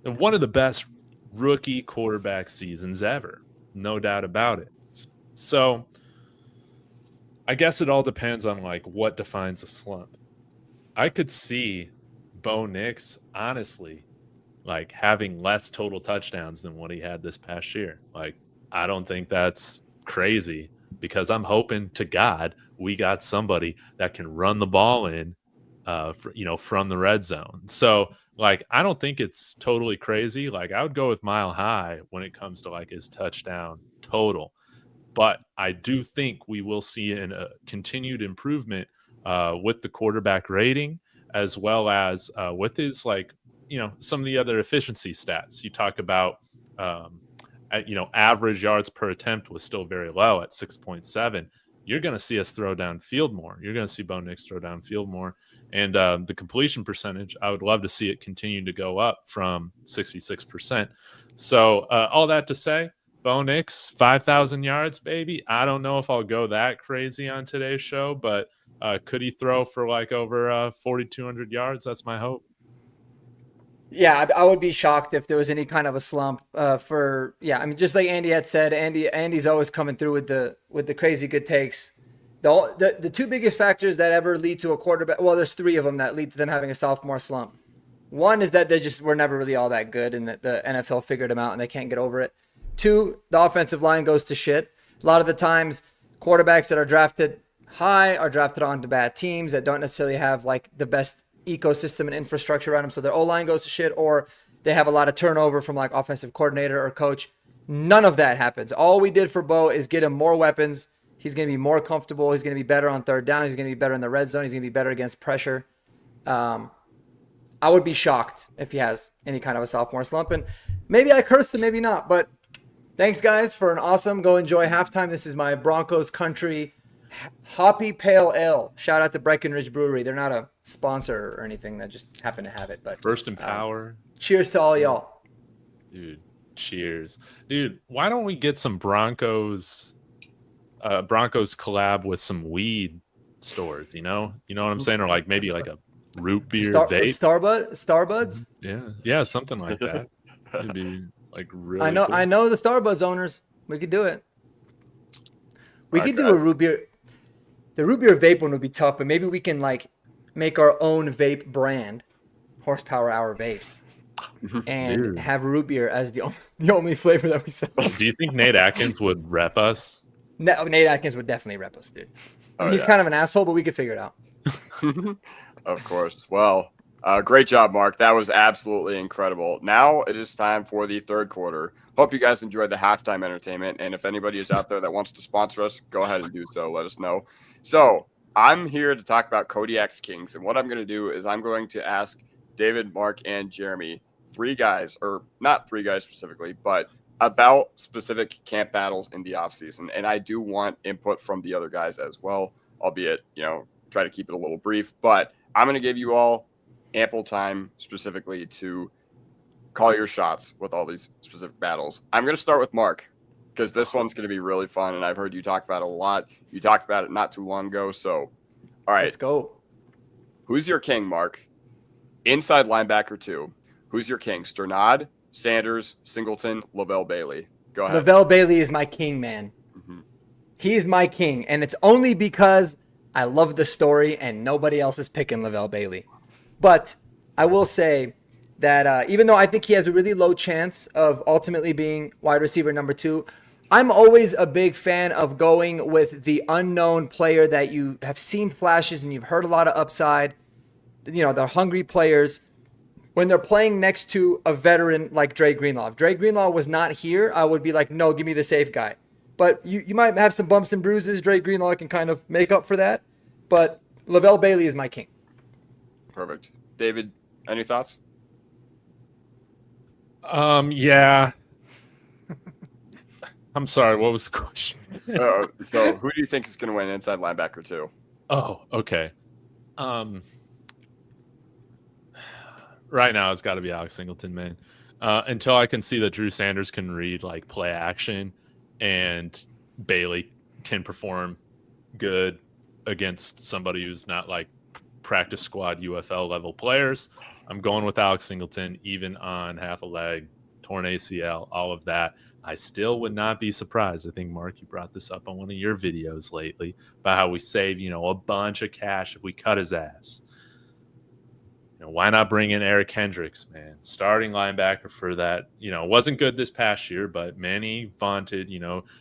And one of the best rookie quarterback seasons ever. No doubt about it. So I guess it all depends on like what defines a slump. I could see Bo Nix, honestly, like having less total touchdowns than what he had this past year. Like, I don't think that's crazy because I'm hoping to God we got somebody that can run the ball in, from the red zone. So, like, I don't think it's totally crazy. Like, I would go with mile high when it comes to like his touchdown total. But I do think we will see a continued improvement with the quarterback rating, as well as with his some of the other efficiency stats. You talk about average yards per attempt was still very low at 6.7. You're going to see us throw downfield more. You're going to see Bo Nix throw downfield more. And the completion percentage, I would love to see it continue to go up from 66%. So all that to say, Bo Nix, 5,000 yards, baby. I don't know if I'll go that crazy on today's show, but could he throw for like over 4,200 yards? That's my hope.
Yeah, I would be shocked if there was any kind of a slump just like Andy had said, Andy's always coming through with the crazy good takes. The 2 biggest factors that ever lead to a quarterback, well, there's 3 of them that lead to them having a sophomore slump. One is that they just were never really all that good and that the NFL figured them out and they can't get over it. 2, the offensive line goes to shit. A lot of the times, quarterbacks that are drafted high are drafted onto bad teams that don't necessarily have like the best ecosystem and infrastructure around them, so their O-line goes to shit, or they have a lot of turnover from like offensive coordinator or coach. None of that happens. All we did for Bo is get him more weapons. He's going to be more comfortable. He's going to be better on third down. He's going to be better in the red zone. He's going to be better against pressure. I would be shocked if he has any kind of a sophomore slump, and maybe I cursed him, maybe not, but thanks guys for an awesome go enjoy halftime. This is my Broncos country Hoppy Pale Ale. Shout out to Breckenridge Brewery. They're not a sponsor or anything. That just happen to have it. But
First in power.
Cheers to all y'all.
Dude, cheers. Dude, why don't we get some Broncos collab with some weed stores, you know? You know what I'm saying? Or like maybe like a root beer vape.
Starbuds?
Yeah, something like that. It'd be like really
I know
cool.
the Starbuds owners. We could do it. We could do a root beer. The root beer vape one would be tough, but maybe we can like make our own vape brand, Horsepower Hour Vapes, and have root beer as the only flavor that we sell.
Do you think Nate Atkins would rep us?
No, Nate Atkins would definitely rep us, dude. He's kind of an asshole, but we could figure it out.
Of course. Well, great job, Mark. That was absolutely incredible. Now it is time for the third quarter. Hope you guys enjoyed the halftime entertainment. And if anybody is out there that wants to sponsor us, go ahead and do so. Let us know. So I'm here to talk about Kodiak's Kings. And what I'm going to do is I'm going to ask David, Mark, and Jeremy, three guys, or not three guys specifically, but about specific camp battles in the offseason. And I do want input from the other guys as well, albeit, try to keep it a little brief. But I'm going to give you all ample time specifically to call your shots with all these specific battles. I'm going to start with Mark because this one's going to be really fun, and I've heard you talk about it a lot. You talked about it not too long ago. So, all right.
Let's go.
Who's your king, Mark? Inside linebacker 2. Who's your king? Sternad, Sanders, Singleton, Lavelle Bailey. Go ahead.
Lavelle Bailey is my king, man.
Mm-hmm.
He's my king, and it's only because I love the story and nobody else is picking Lavelle Bailey. But I will say that even though I think he has a really low chance of ultimately being wide receiver number 2, I'm always a big fan of going with the unknown player that you have seen flashes and you've heard a lot of upside. They're hungry players. When they're playing next to a veteran like Dre Greenlaw. If Dre Greenlaw was not here, I would be like, no, give me the safe guy. But you might have some bumps and bruises. Dre Greenlaw can kind of make up for that. But Lavelle Bailey is my king.
Perfect. David, any thoughts?
Yeah. I'm sorry, what was the question?
So who do you think is going to win inside linebacker 2?
Oh, okay. Right now it's got to be Alex Singleton, man. Until I can see that Drew Sanders can read like play action and Bailey can perform good against somebody who's not like practice squad UFL level players, I'm going with Alex Singleton, even on half a leg, torn ACL, all of that. I still would not be surprised. I think, Mark, you brought this up on one of your videos lately about how we save, a bunch of cash if we cut his ass. Why not bring in Eric Hendricks, man? Starting linebacker for that, wasn't good this past year, but many vaunted,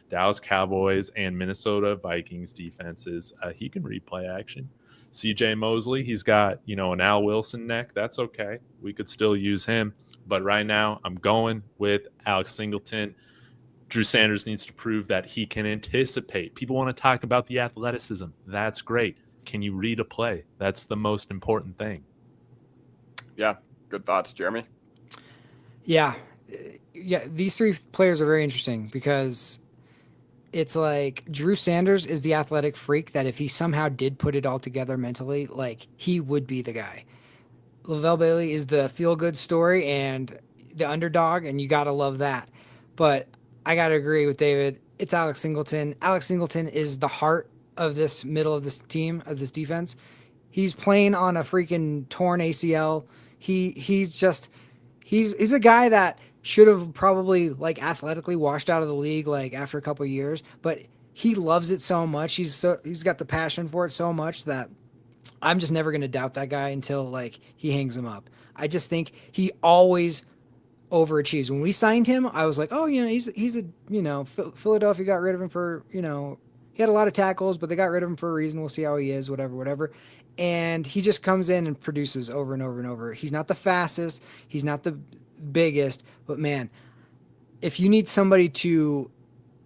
Dallas Cowboys and Minnesota Vikings defenses. He can replay action. CJ Mosley, he's got, an Al Wilson neck. That's okay. We could still use him. But right now, I'm going with Alex Singleton. Drew Sanders needs to prove that he can anticipate. People want to talk about the athleticism. That's great. Can you read a play? That's the most important thing.
Yeah, good thoughts, Jeremy.
Yeah, these three players are very interesting because it's like Drew Sanders is the athletic freak that if he somehow did put it all together mentally, like he would be the guy. Lavelle Bailey is the feel-good story and the underdog, and you got to love that. But I got to agree with David. It's Alex Singleton. Alex Singleton is the heart of this middle of this team, of this defense. He's playing on a freaking torn ACL. He's a guy that should have probably like athletically washed out of the league like after a couple of years, but he loves it so much. He's got the passion for it so much that I'm just never going to doubt that guy until like he hangs him up. I just think he always overachieves. When we signed him, I was like, oh, he's a, Philadelphia got rid of him for, he had a lot of tackles, but they got rid of him for a reason. We'll see how he is, whatever. And he just comes in and produces over and over and over. He's not the fastest. He's not the biggest. But, man, if you need somebody to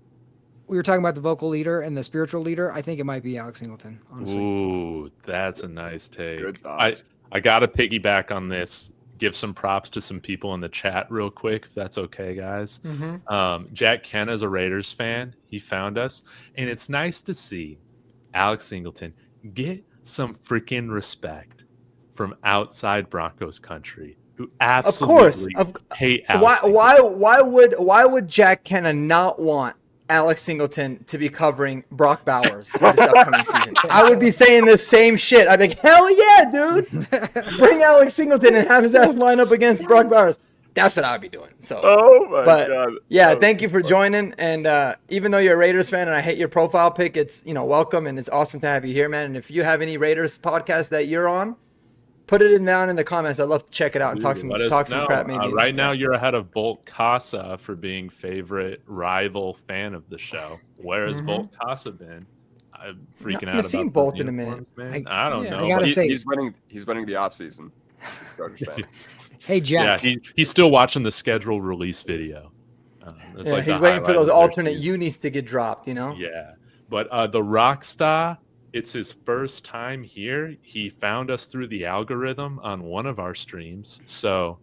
– we were talking about the vocal leader and the spiritual leader. I think it might be Alex Singleton, honestly.
Ooh, that's a nice take.
Good thoughts.
I got to piggyback on this. Give some props to some people in the chat real quick, if that's okay, guys.
Mm-hmm.
Jack Ken is a Raiders fan. He found us. And it's nice to see Alex Singleton, get some freaking respect from outside Broncos country who absolutely hate Alex Singleton.
Why would Jack Kenna not want Alex Singleton to be covering Brock Bowers this upcoming season? I would be saying the same shit. I'd be like, hell yeah, dude. Bring Alex Singleton and have his ass line up against Brock Bowers. That's what I would be doing. So, God. Yeah, thank you for joining. And even though you're a Raiders fan and I hate your profile pic, it's welcome and it's awesome to have you here, man. And if you have any Raiders podcast that you're on, put it down in the comments. I'd love to check it out and talk some crap. Maybe
right now you're ahead of Bolt Casa for being favorite rival fan of the show. Where has Bolt Casa been? I'm freaking out.
I've seen Bolt in a minute.
Man. I don't know.
I gotta say,
he's winning the offseason.
Hey, Jack.
Yeah, he's still watching the scheduled release video.
He's waiting for those alternate unis to get dropped,
Yeah. But the Rockstar, it's his first time here. He found us through the algorithm on one of our streams. So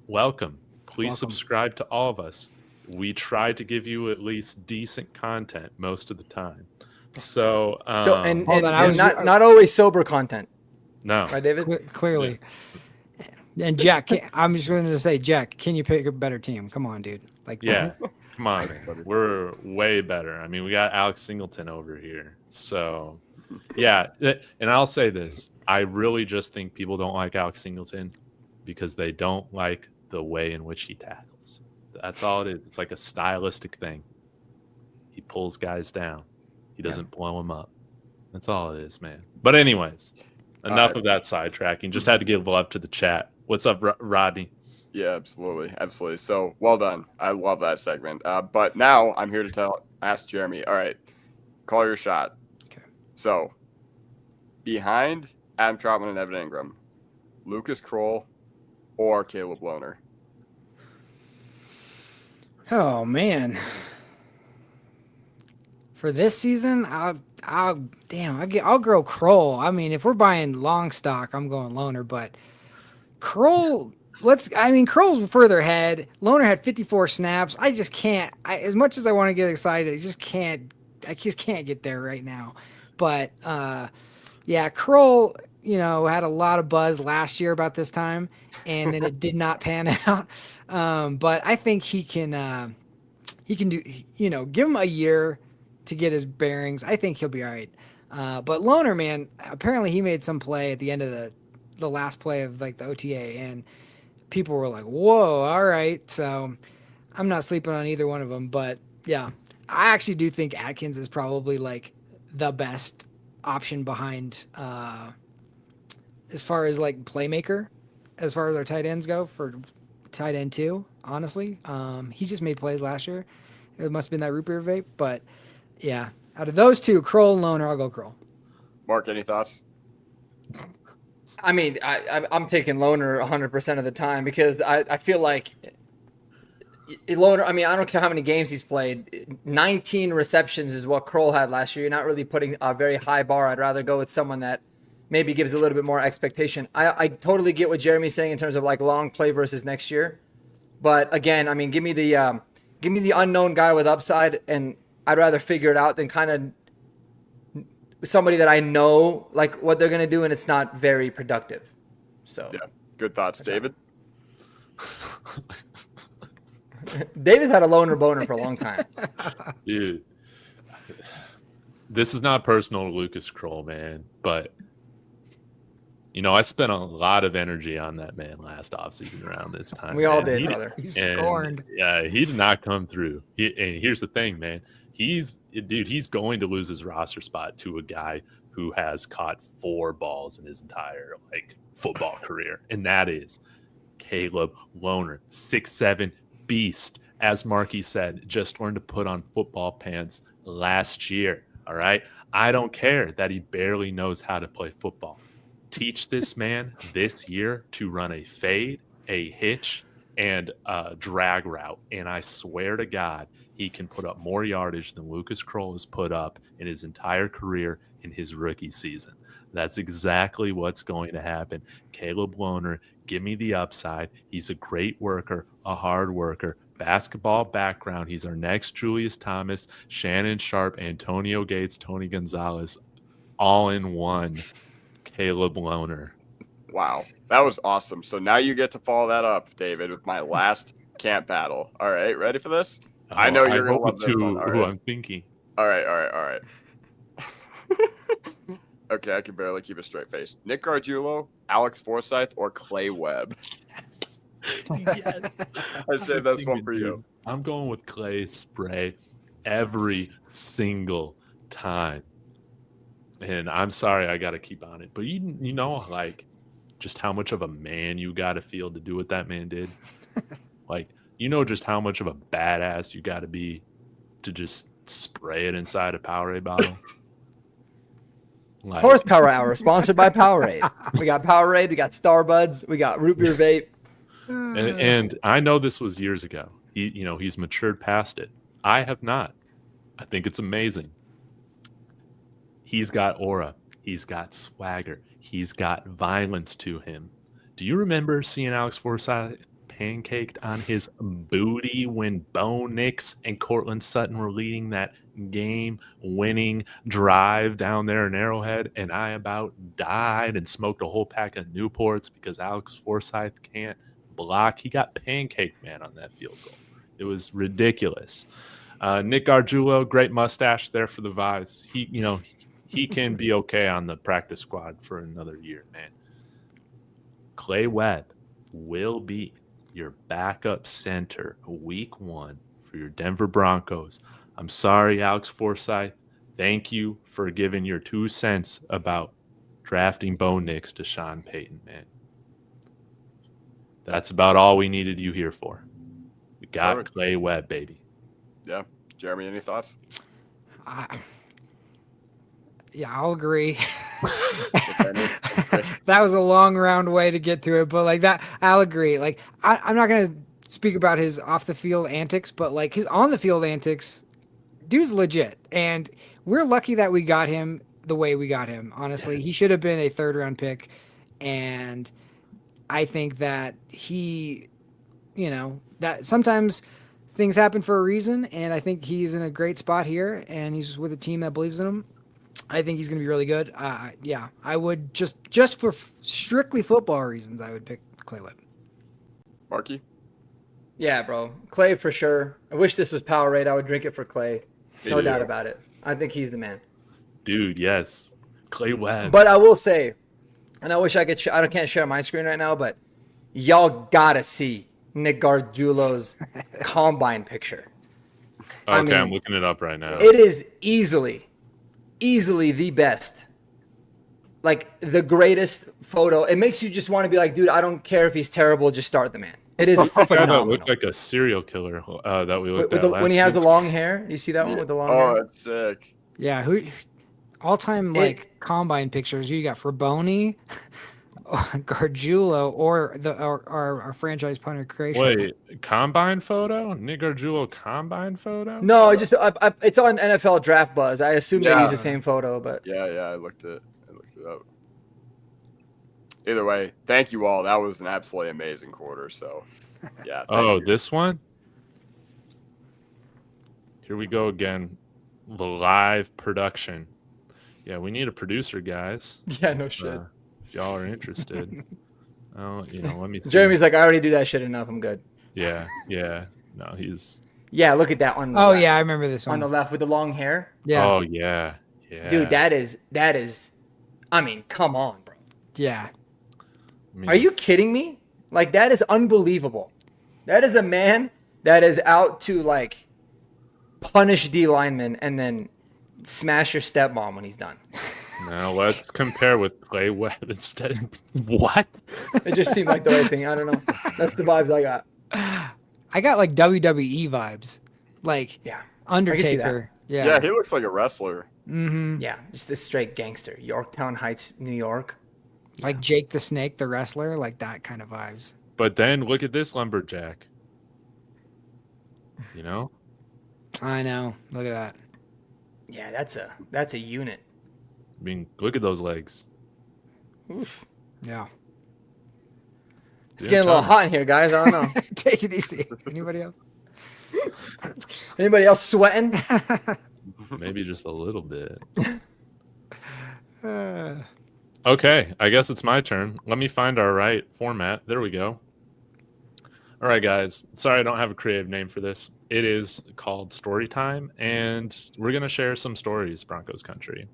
welcome. Please subscribe to all of us. We try to give you at least decent content most of the time. So
not always sober content.
No.
Right, David?
Clearly.
Yeah.
And Jack, I'm just going to say, Jack, can you pick a better team? Come on, dude.
Yeah, come on. We're way better. I mean, we got Alex Singleton over here. So, yeah. And I'll say this. I really just think people don't like Alex Singleton because they don't like the way in which he tackles. That's all it is. It's like a stylistic thing. He pulls guys down. He doesn't blow them up. That's all it is, man. But anyways, enough of that sidetracking. Just had to give love to the chat. What's up, Rodney?
Yeah, absolutely. So, well done. I love that segment. But now I'm here to ask Jeremy. All right, call your shot.
Okay.
So, behind Adam Troutman and Evan Ingram, Lucas Kroll or Caleb Lohner?
Oh, man. For this season, I'll grow Kroll. I mean, if we're buying long stock, I'm going Lohner, but Kroll, Kroll's further ahead. Lohner had 54 snaps. I just can't. As much as I want to get excited, I just can't get there right now. But Kroll, had a lot of buzz last year about this time, and then it did not pan out. But I think he can do. Give him a year to get his bearings. I think he'll be all right. But Lohner, man, apparently he made some play at the end of the last play of like the OTA, and people were like, whoa, all right. So I'm not sleeping on either one of them, but yeah, I actually do think Atkins is probably like the best option behind as far as like playmaker, as far as our tight ends go for tight end too, honestly. He just made plays last year. It must've been that root beer vape, but yeah, out of those two, Kroll and Lohner, I'll go Kroll.
Mark, any thoughts?
I mean, I'm taking Lohner 100% of the time because I feel like Lohner, I mean, I don't care how many games he's played. 19 receptions is what Kroll had last year. You're not really putting a very high bar. I'd rather go with someone that maybe gives a little bit more expectation. I totally get what Jeremy's saying in terms of like long play versus next year. But again, I mean, give me the unknown guy with upside, and I'd rather figure it out than kind of somebody that I know like what they're gonna do and it's not very productive. So
yeah, good thoughts, David.
David's had a Lohner boner for a long time.
Dude, this is not personal to Lucas Kroll, man, but I spent a lot of energy on that man last offseason around this time.
We all did, brother.
He scorned.
Yeah, he did not come through. And here's the thing, man. He's going to lose his roster spot to a guy who has caught 4 balls in his entire football career, and that is Caleb Lohner, 6'7" beast. As Marky said, just learned to put on football pants last year. All right, I don't care that he barely knows how to play football. Teach this man this year to run a fade, a hitch, and a drag route, and I swear to God, he can put up more yardage than Lucas Kroll has put up in his entire career in his rookie season. That's exactly what's going to happen. Caleb Lohner, give me the upside. He's a great worker, a hard worker, basketball background. He's our next Julius Thomas, Shannon Sharp, Antonio Gates, Tony Gonzalez, all in one. Caleb Loner.
Wow, that was awesome. So now you get to follow that up, David, with my last camp battle. All right, ready for this? I know you're going to love this one. All
who
right.
I'm thinking.
All right. Okay, I can barely keep a straight face. Nick Gargiulo, Alex Forsythe, or Clay Webb?
Yes.
I saved this one for you.
I'm going with Clay Spray every single time. And I'm sorry I got to keep on it. But you know, like, just how much of a man you got to feel to do what that man did. Like, you know just how much of a badass you got to be to just spray it inside a Powerade bottle. Like,
Horsepower Hour, sponsored by Powerade. We got Powerade, we got Starbuds, we got root beer vape.
and I know this was years ago. He's matured past it. I have not. I think it's amazing. He's got aura. He's got swagger. He's got violence to him. Do you remember seeing Alex Forsythe pancaked on his booty when Bo Nix and Cortland Sutton were leading that game-winning drive down there in Arrowhead, and I about died and smoked a whole pack of Newports because Alex Forsythe can't block? He got pancaked, man, on that field goal. It was ridiculous. Nick Gargiulo, great mustache there for the vibes. He can be okay on the practice squad for another year, man. Clay Webb will be your backup center week 1 for your Denver Broncos. I'm sorry, Alex Forsythe. Thank you for giving your 2 cents about drafting Bo Nix to Sean Payton, man. That's about all we needed you here for. We got Clay Webb, baby.
Yeah. Jeremy, any thoughts?
Yeah, I'll agree. That was a long round way to get to it, but like that, I'll agree. Like I'm not gonna speak about his off the field antics, but like his on the field antics, dude's legit, and we're lucky that we got him the way we got him. Honestly, he should have been a 3rd round pick, and I think that that sometimes things happen for a reason, and I think he's in a great spot here, and he's with a team that believes in him. I think he's going to be really good. Yeah, I would just for strictly football reasons, I would pick Clay Webb.
Marky?
Yeah, bro. Clay for sure. I wish this was Powerade. I would drink it for Clay. No doubt about it. I think he's the man.
Dude, yes. Clay Webb.
But I will say, and I wish I could, I can't share my screen right now, but y'all got to see Nick Gargiulo's combine picture.
Okay, I mean, I'm looking it up right now.
It is easily the best, like the greatest photo. It makes you just want to be like, dude, I don't care if he's terrible, just start the man. It is phenomenal.
That looked like a serial killer that we looked at
when he has the long hair. Do you see that one with the long hair?
Oh, that's sick.
Yeah, who all-time combine pictures you got for Boney, Gargiulo, or our franchise punter Crawshaw?
Wait, combine photo? Nick Gargiulo combine photo?
No, just it's on NFL Draft Buzz. I assume they use the same photo, but
yeah, I looked it up. Either way, thank you all. That was an absolutely amazing quarter. So, yeah.
Oh, this one? Here we go again. The live production. Yeah, we need a producer, guys.
Yeah, no shit.
If y'all are interested. Let me see.
Jeremy's like, I already do that shit enough. I'm good.
Yeah. No, he's.
Yeah, look at that one.
Oh, yeah, I remember this one.
On the left with the long hair.
Yeah.
Oh, yeah.
Dude, that is. I mean, come on, bro.
Yeah.
Are you kidding me? Like, that is unbelievable. That is a man that is out to, like, punish D linemen and then smash your stepmom when he's done.
Now let's compare with Clay Webb instead. What?
It just seemed like the right thing. I don't know. That's the vibes I got.
I got like WWE vibes, like Undertaker.
Yeah, he looks like a wrestler.
Mm-hmm.
Yeah, just a straight gangster. Yorktown Heights, New York.
Like Jake the Snake, the wrestler, like that kind of vibes.
But then look at this lumberjack. You know?
I know. Look at that.
Yeah, that's a unit.
I mean, look at those legs.
Oof.
Yeah.
It's getting a little hot in here, guys. I don't know.
Take it easy. Anybody else?
Anybody else sweating?
Maybe just a little bit. Okay, I guess it's my turn. Let me find our right format. There we go. All right, guys. Sorry I don't have a creative name for this. It is called Story Time, and we're going to share some stories, Broncos country.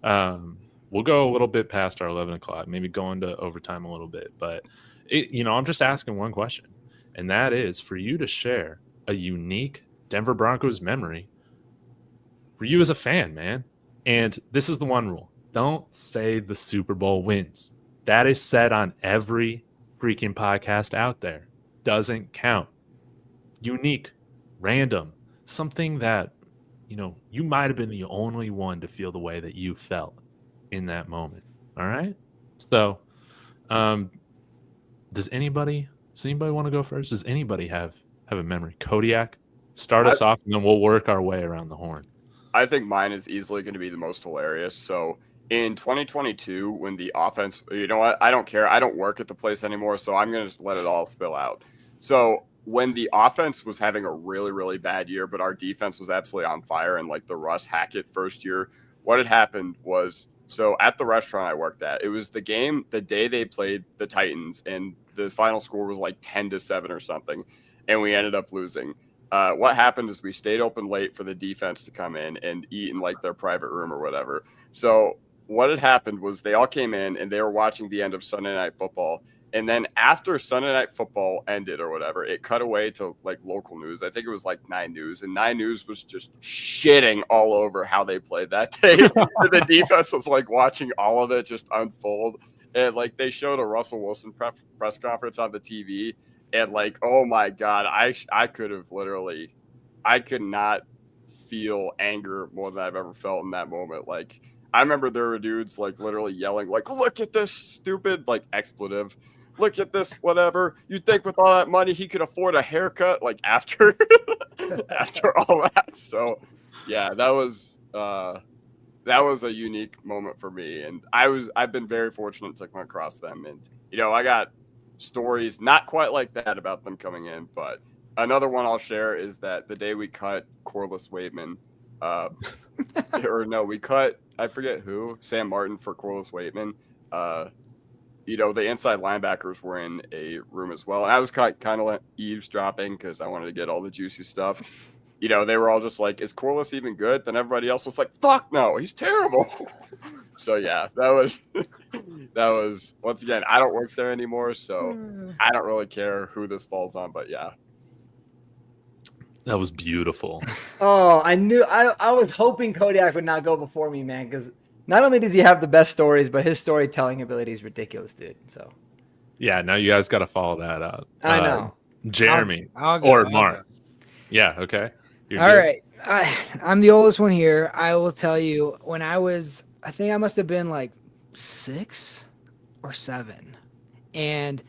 We'll go a little bit past our 11 o'clock, maybe go into overtime a little bit. But, I'm just asking one question, and that is for you to share a unique Denver Broncos memory for you as a fan, man. And this is the one rule. Don't say the Super Bowl wins. That is said on every freaking podcast out there. Doesn't count. Unique, random, something that, you might have been the only one to feel the way that you felt in that moment. All right? So, does anybody want to go first? Does anybody have a memory? Kodiak, start us off, and then we'll work our way around the horn.
I think mine is easily going to be the most hilarious. So in 2022, when the offense, you know what? I don't care. I don't work at the place anymore, so I'm going to let it all spill out. So when the offense was having a really, really bad year, but our defense was absolutely on fire, and like the Russ Hackett first year, what had happened was, so at the restaurant I worked at, it was the game, the day they played the Titans, and the final score was like 10-7 or something, and we ended up losing. What happened is we stayed open late for the defense to come in and eat in like their private room or whatever. So what had happened was they all came in and they were watching the end of Sunday Night Football. And then after Sunday Night Football ended or whatever, it cut away to like local news. I think it was like 9 News, and 9 News was just shitting all over how they played that day. And the defense was like watching all of it just unfold. And like they showed a Russell Wilson press conference on the TV. And like, oh my God, I could have literally, I could not feel anger more than I've ever felt in that moment. Like, I remember there were dudes like literally yelling, like, look at this stupid, like expletive. Look at this, whatever. You think with all that money he could afford a haircut? Like after, after all that. So, yeah, that was a unique moment for me, and I've been very fortunate to come across them, and I got stories not quite like that about them coming in, but another one I'll share is that the day we cut Corliss Waitman, we cut, I forget who, Sam Martin for Corliss Waitman. The inside linebackers were in a room as well, and I was kind of eavesdropping because I wanted to get all the juicy stuff. They were all just like, is Corliss even good? Then everybody else was like, fuck no, he's terrible. So yeah, that was once again, I don't work there anymore, so I don't really care who this falls on, but yeah.
That was beautiful.
Oh, I was hoping Kodiak would not go before me, man, because not only does he have the best stories, but his storytelling ability is ridiculous, dude. So
yeah, now you guys got to follow that out.
I know.
Jeremy
I'll go,
or
I'll
Mark.
go.
Yeah, okay. You're
All
good.
right. I'm the oldest one here. I will tell you, when I think I must have been like 6 or 7. And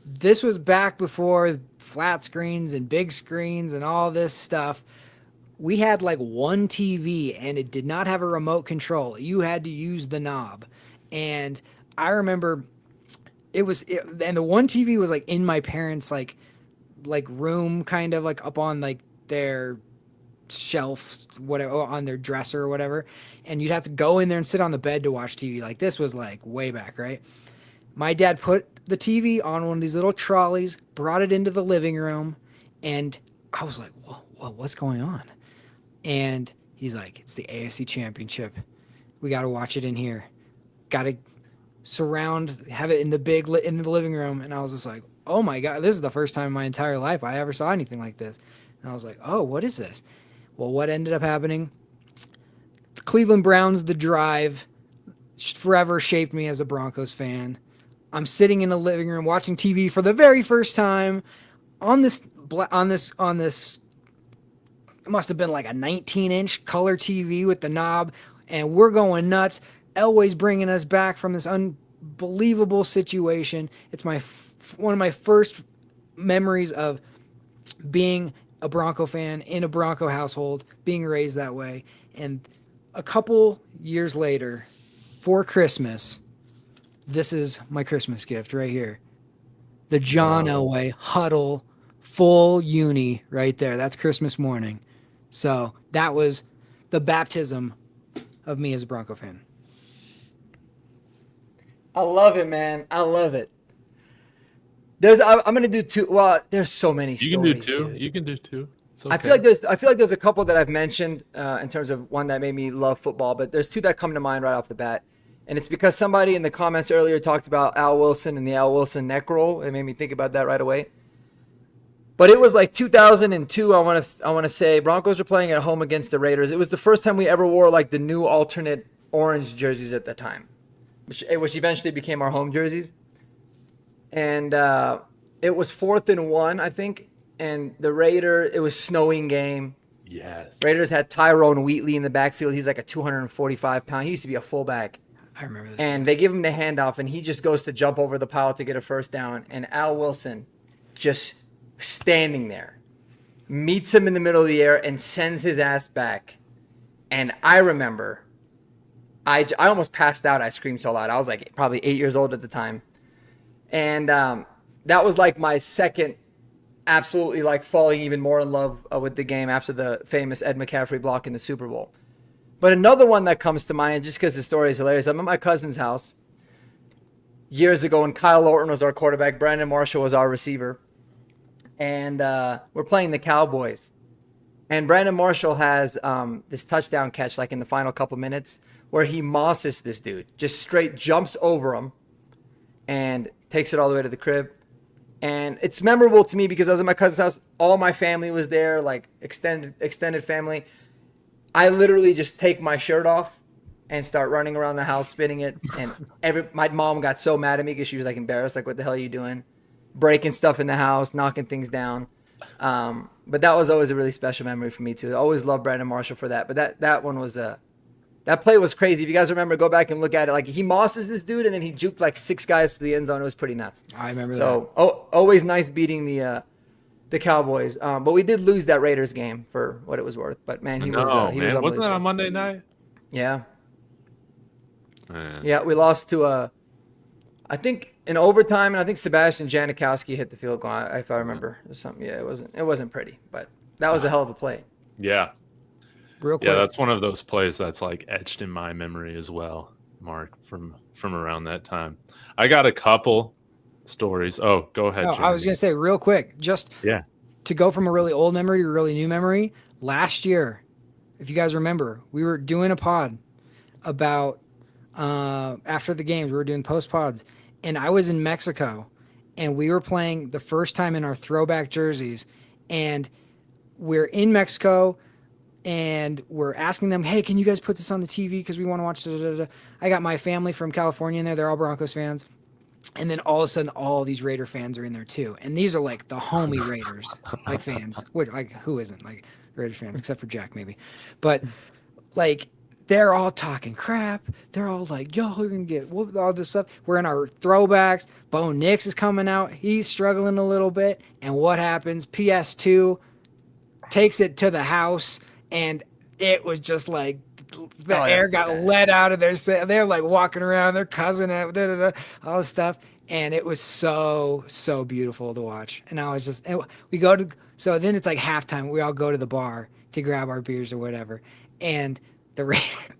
this was back before flat screens and big screens and all this stuff. We had like one TV, and it did not have a remote control. You had to use the knob. And I remember and the one TV was like in my parents' like room, kind of like up on like their shelf, whatever, on their dresser or whatever, and you'd have to go in there and sit on the bed to watch TV. Like, this was like way back, right? My dad put the TV on one of these little trolleys, brought it into the living room, and I was like, whoa, what's going on? And he's like, it's the AFC Championship. We got to watch it in here. Got to have it in in the living room. And I was just like, oh my God, this is the first time in my entire life I ever saw anything like this. And I was like, oh, what is this? Well, what ended up happening? The Cleveland Browns, The Drive, forever shaped me as a Broncos fan. I'm sitting in a living room watching TV for the very first time on this. It must have been like a 19-inch color TV with the knob, and we're going nuts. Elway's bringing us back from this unbelievable situation. It's one of my first memories of being a Bronco fan in a Bronco household, being raised that way. And a couple years later, for Christmas, this is my Christmas gift right here. The John Elway huddle full uni right there. That's Christmas morning. So that was the baptism of me as a Bronco fan.
I love it, man. I love it. I'm gonna do two. Well, there's so many stories.
You can do two.
Dude.
You can do two. It's okay.
I feel like there's a couple that I've mentioned in terms of one that made me love football, but there's two that come to mind right off the bat. And it's because somebody in the comments earlier talked about Al Wilson and the Al Wilson neck roll. It made me think about that right away. But it was like 2002, I want to say. Broncos were playing at home against the Raiders. It was the first time we ever wore like the new alternate orange jerseys at the time, which eventually became our home jerseys. And it was 4th and 1, I think. And it was snowing game.
Yes.
Raiders had Tyrone Wheatley in the backfield. He's like a 245-pound. He used to be a fullback.
I remember this.
And they give him the handoff, and he just goes to jump over the pile to get a first down. And Al Wilson just standing there, meets him in the middle of the air and sends his ass back. And I remember, I almost passed out. I screamed so loud. I was like probably 8 years old at the time. And that was like my second absolutely like falling even more in love with the game after the famous Ed McCaffrey block in the Super Bowl. But another one that comes to mind, just because the story is hilarious, I'm at my cousin's house years ago when Kyle Orton was our quarterback, Brandon Marshall was our receiver. And we're playing the Cowboys. And Brandon Marshall has this touchdown catch like in the final couple minutes where he mosses this dude, just straight jumps over him and takes it all the way to the crib. And it's memorable to me because I was at my cousin's house. All my family was there, like extended family. I literally just take my shirt off and start running around the house, spinning it. And my mom got so mad at me because she was like embarrassed, like, what the hell are you doing? Breaking stuff in the house, knocking things down. But that was always a really special memory for me too. I always loved Brandon Marshall for that. But that one was that play was crazy. If you guys remember, go back and look at it. Like he mosses this dude and then he juked like 6 guys to the end zone. It was pretty nuts.
I remember that.
So always nice beating the Cowboys. But we did lose that Raiders game for what it was worth. But man, he was
Wasn't that on Monday night?
Yeah.
Man.
Yeah, we lost to I think in overtime, and I think Sebastian Janikowski hit the field goal, if I remember. Or something. Yeah, it wasn't pretty, but that was a hell of a play.
Yeah.
Real quick.
Yeah, that's one of those plays that's like etched in my memory as well, Mark, from around that time. I got a couple stories. Oh, go ahead.
No, I was
Jeremy.
going to say real quick, just
Yeah.
to go from a really old memory to a really new memory. Last year, if you guys remember, we were doing a pod about after the games. We were doing post pods, and I was in Mexico, and we were playing the first time in our throwback jerseys, and we're in Mexico. And we're asking them, hey, can you guys put this on the TV? Because we want to watch. I got my family from California in there. They're all Broncos fans. And then all of a sudden, all these Raider fans are in there too. And these are like the homie Raiders, like fans. Which, like, who isn't like Raiders fans, except for Jack maybe. But like, they're all talking crap. They're all like, yo, we're going to get whooped, all this stuff. We're in our throwbacks. Bo Nix is coming out. He's struggling a little bit. And what happens? PS2 takes it to the house. And it was just like the air got let out of their. They're like walking around, their cousin, all this stuff, and it was so beautiful to watch. And I was just, we go to, so then it's like halftime. We all go to the bar to grab our beers or whatever, and the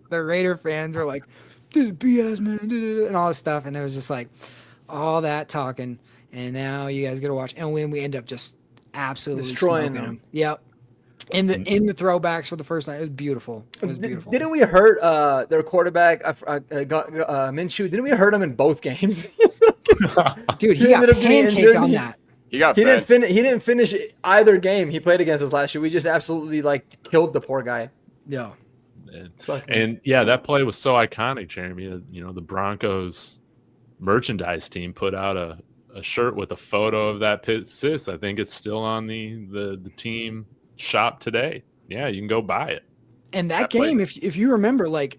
Raider fans were like, "This is BS, man," and all this stuff, and it was just like all that talking. And now you guys get to watch, and when we end up just absolutely
destroying
them. Yep. In the throwbacks for the first night, it was beautiful. It was beautiful.
Didn't we hurt their quarterback Minshew? Didn't we hurt him in both games?
Dude, he got pancaked on that.
He
didn't finish either game he played against us last year. We just absolutely like killed the poor guy.
Yeah.
And yeah, that play was so iconic, Jeremy. You know, the Broncos merchandise team put out a shirt with a photo of that pit assist. I think it's still on the team shop today. Yeah, you can go buy it.
And that game, if you remember, like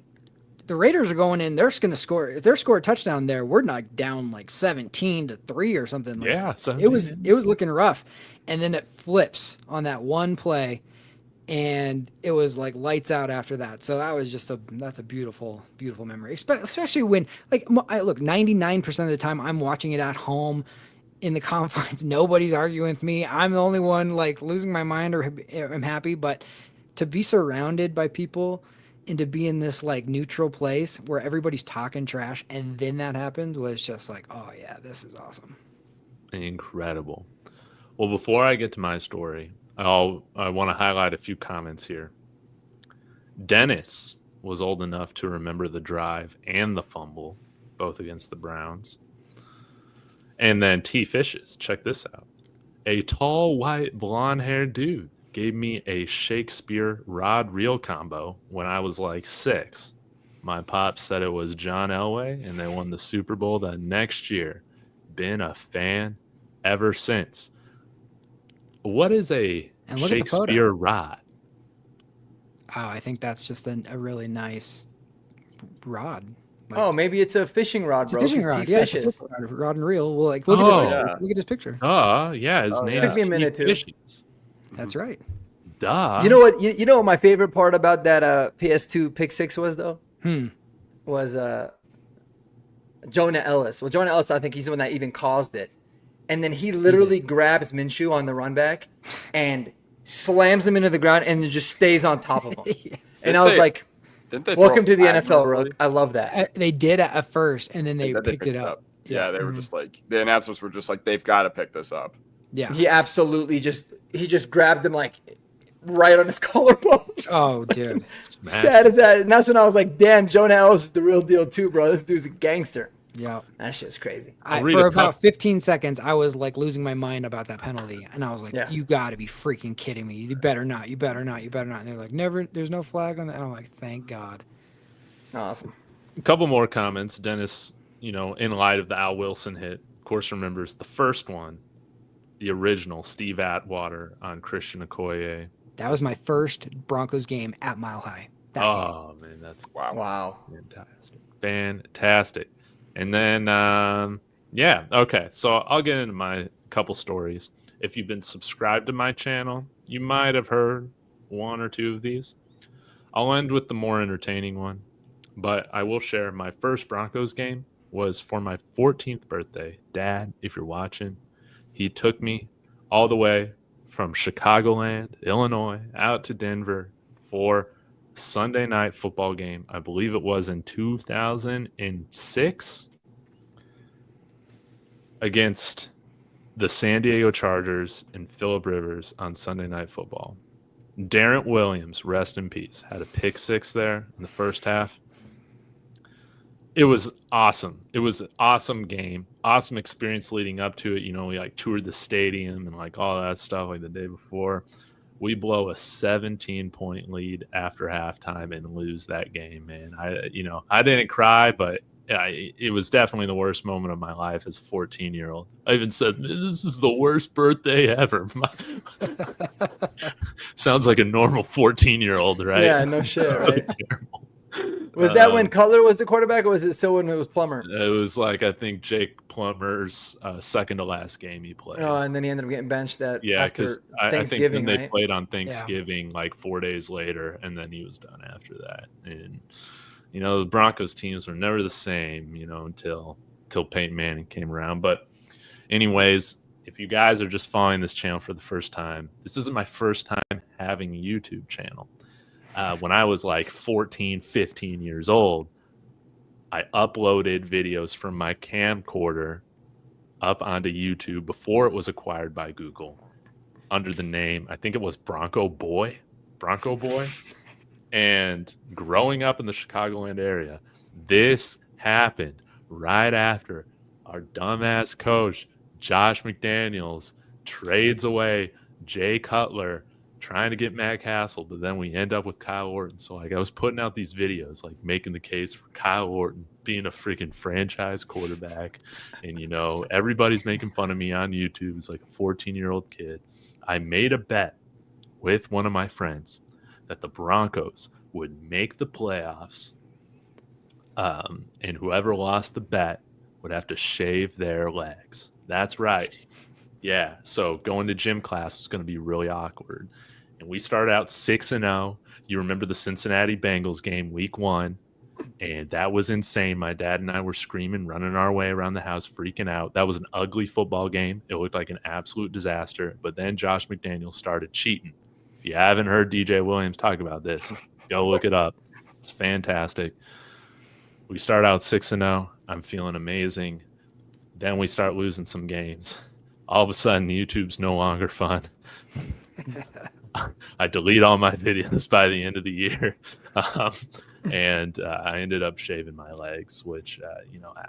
the Raiders are going in, they're going to score. If they're score a touchdown there, we're not down like 17-3 or something. Like
yeah,
it was looking rough, and then it flips on that one play, and it was like lights out after that. So that was just that's a beautiful memory, especially when like I look 99% of the time I'm watching it at home in the confines. Nobody's arguing with me. I'm the only one like losing my mind or I'm happy. But to be surrounded by people and to be in this like neutral place where everybody's talking trash and then that happened was just like, oh yeah, this is awesome.
Incredible. Well, before I get to my story, I want to highlight a few comments here. Dennis was old enough to remember the drive and the fumble, both against the Browns. And then T. Fishes, check this out. A tall, white, blonde-haired dude gave me a Shakespeare rod reel combo when I was like 6. My pop said it was John Elway, and they won the Super Bowl the next year. Been a fan ever since. What is a Shakespeare rod?
Oh, I think that's just a really nice rod. Like,
Oh, maybe it's a fishing rod,
it's a
bro.
fishing
'cause
rod.
T
Yeah, it's a
fishes.
fishing rod and reel. Well, like look
Oh.
at
Yeah.
look at his picture.
Yeah, his
Oh,
name
yeah.
is
Took me a
T.
minute, too.
Fishes.
That's right.
Duh.
You know what? You know what my favorite part about that PS2 pick six was though? Was Jonah Elliss. Well, Jonah Elliss, I think he's the one that even caused it. And then he literally grabs Minshew on the run back and slams him into the ground and then just stays on top of him.
Yes.
And I was like,
Didn't they
welcome
throw
to the
a flag
NFL,
early?
Rook. I love that.
They did at first, and then they
Then
picked it up.
Yeah, they were
Mhm.
just like, the announcers were just like, they've got to pick this up.
Yeah.
He absolutely just grabbed him like right on his collarbone.
Oh, dude.
Sad as that. And that's when I was like, damn, Jonah Elliss is the real deal too, bro. This dude's a gangster.
Yeah.
That shit's crazy.
I'll read
For
a
about
couple.
15 seconds, I was like losing my mind about that penalty, and I was like,
Yeah.
"You got to be freaking kidding me! You better not! You better not! You better not!" And they're like, "Never. There's no flag on that." And I'm like, "Thank God."
Awesome.
A couple more comments. Dennis, in light of the Al Wilson hit, of course, remembers the first one, the original Steve Atwater on Christian Okoye.
That was my first Broncos game at Mile High. That game.
Oh, man, that's
Wow.
fantastic. And then, okay. So I'll get into my couple stories. If you've been subscribed to my channel, you might have heard one or two of these. I'll end with the more entertaining one, but I will share my first Broncos game was for my 14th birthday. Dad, if you're watching, he took me all the way from Chicagoland, Illinois, out to Denver for Sunday night football game. I believe it was in 2006 against the San Diego Chargers and Phillip Rivers on Sunday Night Football. Darrent Williams, rest in peace, had a pick six there in the first half. It was awesome. It was an awesome game, awesome experience leading up to it. We like toured the stadium and like all that stuff like the day before. We blow a 17-point lead after halftime and lose that game, man. I didn't cry, but it was definitely the worst moment of my life as a 14-year-old. I even said, this is the worst birthday ever. Sounds like a normal 14-year-old, right?
Yeah, no shit,
So
right?
terrible.
Was that when Cutler was the quarterback, or was it still when it was Plummer?
It was like, I think, Jake Plummer's second to last game he played.
Oh, and then he ended up getting benched
Yeah,
after
because I think
Thanksgiving,
then they
right?
played on Thanksgiving like 4 days later, and then he was done after that. And the Broncos teams were never the same, until Peyton Manning came around. But anyways, if you guys are just following this channel for the first time, this isn't my first time having a YouTube channel. When I was like 14, 15 years old, I uploaded videos from my camcorder up onto YouTube before it was acquired by Google under the name, I think it was Bronco Boy. And growing up in the Chicagoland area, this happened right after our dumbass coach, Josh McDaniels, trades away Jay Cutler, trying to get Matt Castle, but then we end up with Kyle Orton. So I was putting out these videos, like making the case for Kyle Orton being a freaking franchise quarterback. And, everybody's making fun of me on YouTube as like a 14-year-old kid. I made a bet with one of my friends that the Broncos would make the playoffs. And whoever lost the bet would have to shave their legs. That's right. Yeah, so going to gym class was going to be really awkward. And we started out 6-0. You remember the Cincinnati Bengals game, week 1. And that was insane. My dad and I were screaming, running our way around the house, freaking out. That was an ugly football game. It looked like an absolute disaster. But then Josh McDaniels started cheating. If you haven't heard DJ Williams talk about this, go look it up. It's fantastic. We start out 6-0. I'm feeling amazing. Then we start losing some games. All of a sudden, YouTube's no longer fun. I delete all my videos by the end of the year. And I ended up shaving my legs, which,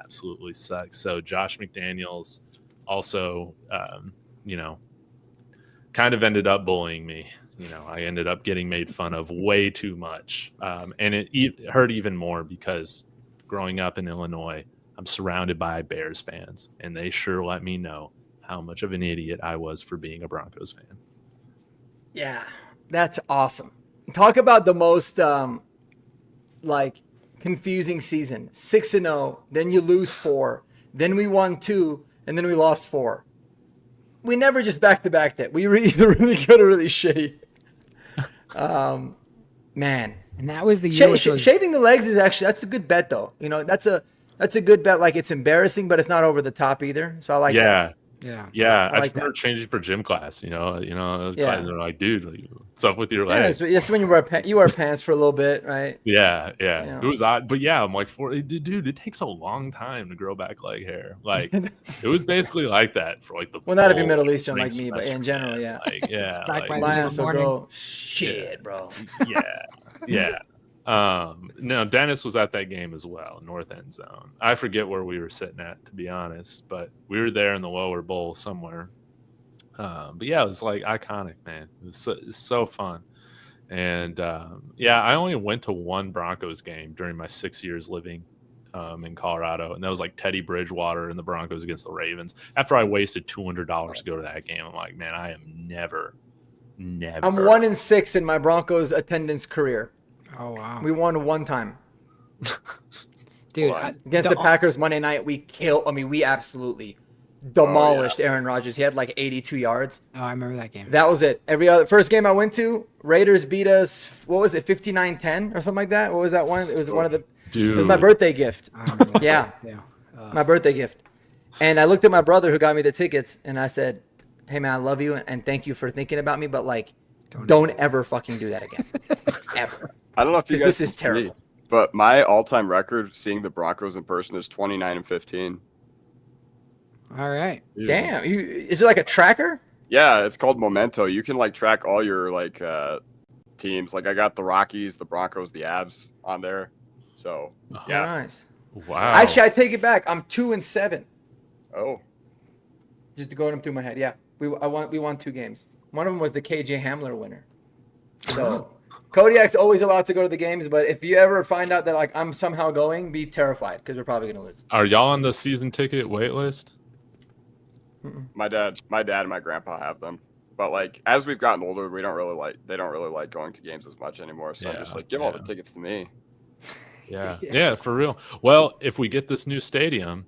absolutely sucks. So Josh McDaniels also, kind of ended up bullying me. I ended up getting made fun of way too much. And it hurt even more because growing up in Illinois, I'm surrounded by Bears fans, and they sure let me know how much of an idiot I was for being a Broncos fan.
Yeah, that's awesome. Talk about the most confusing season. 6-0, then you lose 4, then we won 2, and then we lost 4. We never just back-to-back that. We either really good or really shitty. Man.
And that was the year.
Shaving the legs is actually, that's a good bet though. That's a good bet. Like, it's embarrassing, but it's not over the top either. So I like that.
Yeah. I
like
remember changing for gym class. They're like, dude, what's up with your
Yeah,
legs?
it's when you wear pants for a little bit, right?
Yeah. It was odd, but yeah, I'm like, dude, it takes a long time to grow back leg hair. Like, it was basically like that for like the
not if you're Middle Eastern
spring
like me, but in
semester,
general,
man.
yeah.
Like, yeah,
Back by
Lions will
morning.
go shit, bro.
yeah. No, Dennis was at that game as well, north end zone. I forget where we were sitting at, to be honest, but we were there in the lower bowl somewhere. But yeah, it was like iconic, man. It was so fun. And I only went to one Broncos game during my 6 years living in Colorado, and that was like Teddy Bridgewater and the Broncos against the Ravens. After I wasted $200 to go to that game, I'm like, man, I am never.
I'm 1-6 in my Broncos attendance career.
Oh wow.
We won one time.
Dude,
against the Packers Monday night, we absolutely demolished Aaron Rodgers. He had like 82 yards.
Oh, I remember that game.
That was it. First game I went to, Raiders beat us, what was it, 59-10 or something like that? What was that one? It was one of the
Dude.
It was my birthday gift. Yeah. My birthday gift. And I looked at my brother who got me the tickets, and I said, hey man, I love you and thank you for thinking about me, but like don't ever fucking do that again. Ever.
I don't know if you guys
this is
can see,
terrible.
but my all-time record seeing the Broncos in person is 29-15.
All right.
Damn. Is it like a tracker?
Yeah, it's called Memento. You can like track all your teams. Like I got the Rockies, the Broncos, the Avs on there. So yeah.
Nice.
Wow.
Actually, I take it back. I'm 2-7.
Oh.
Just going through my head. Yeah. We won 2 games. One of them was the KJ Hamler winner. So Kodiak's always allowed to go to the games, but if you ever find out that like I'm somehow going, be terrified because we're probably gonna lose.
Are y'all on the season ticket wait list?
My dad and my grandpa have them. But like as we've gotten older, they don't really like going to games as much anymore. So I'm just like, give all the tickets to me.
Yeah, for real. Well, if we get this new stadium,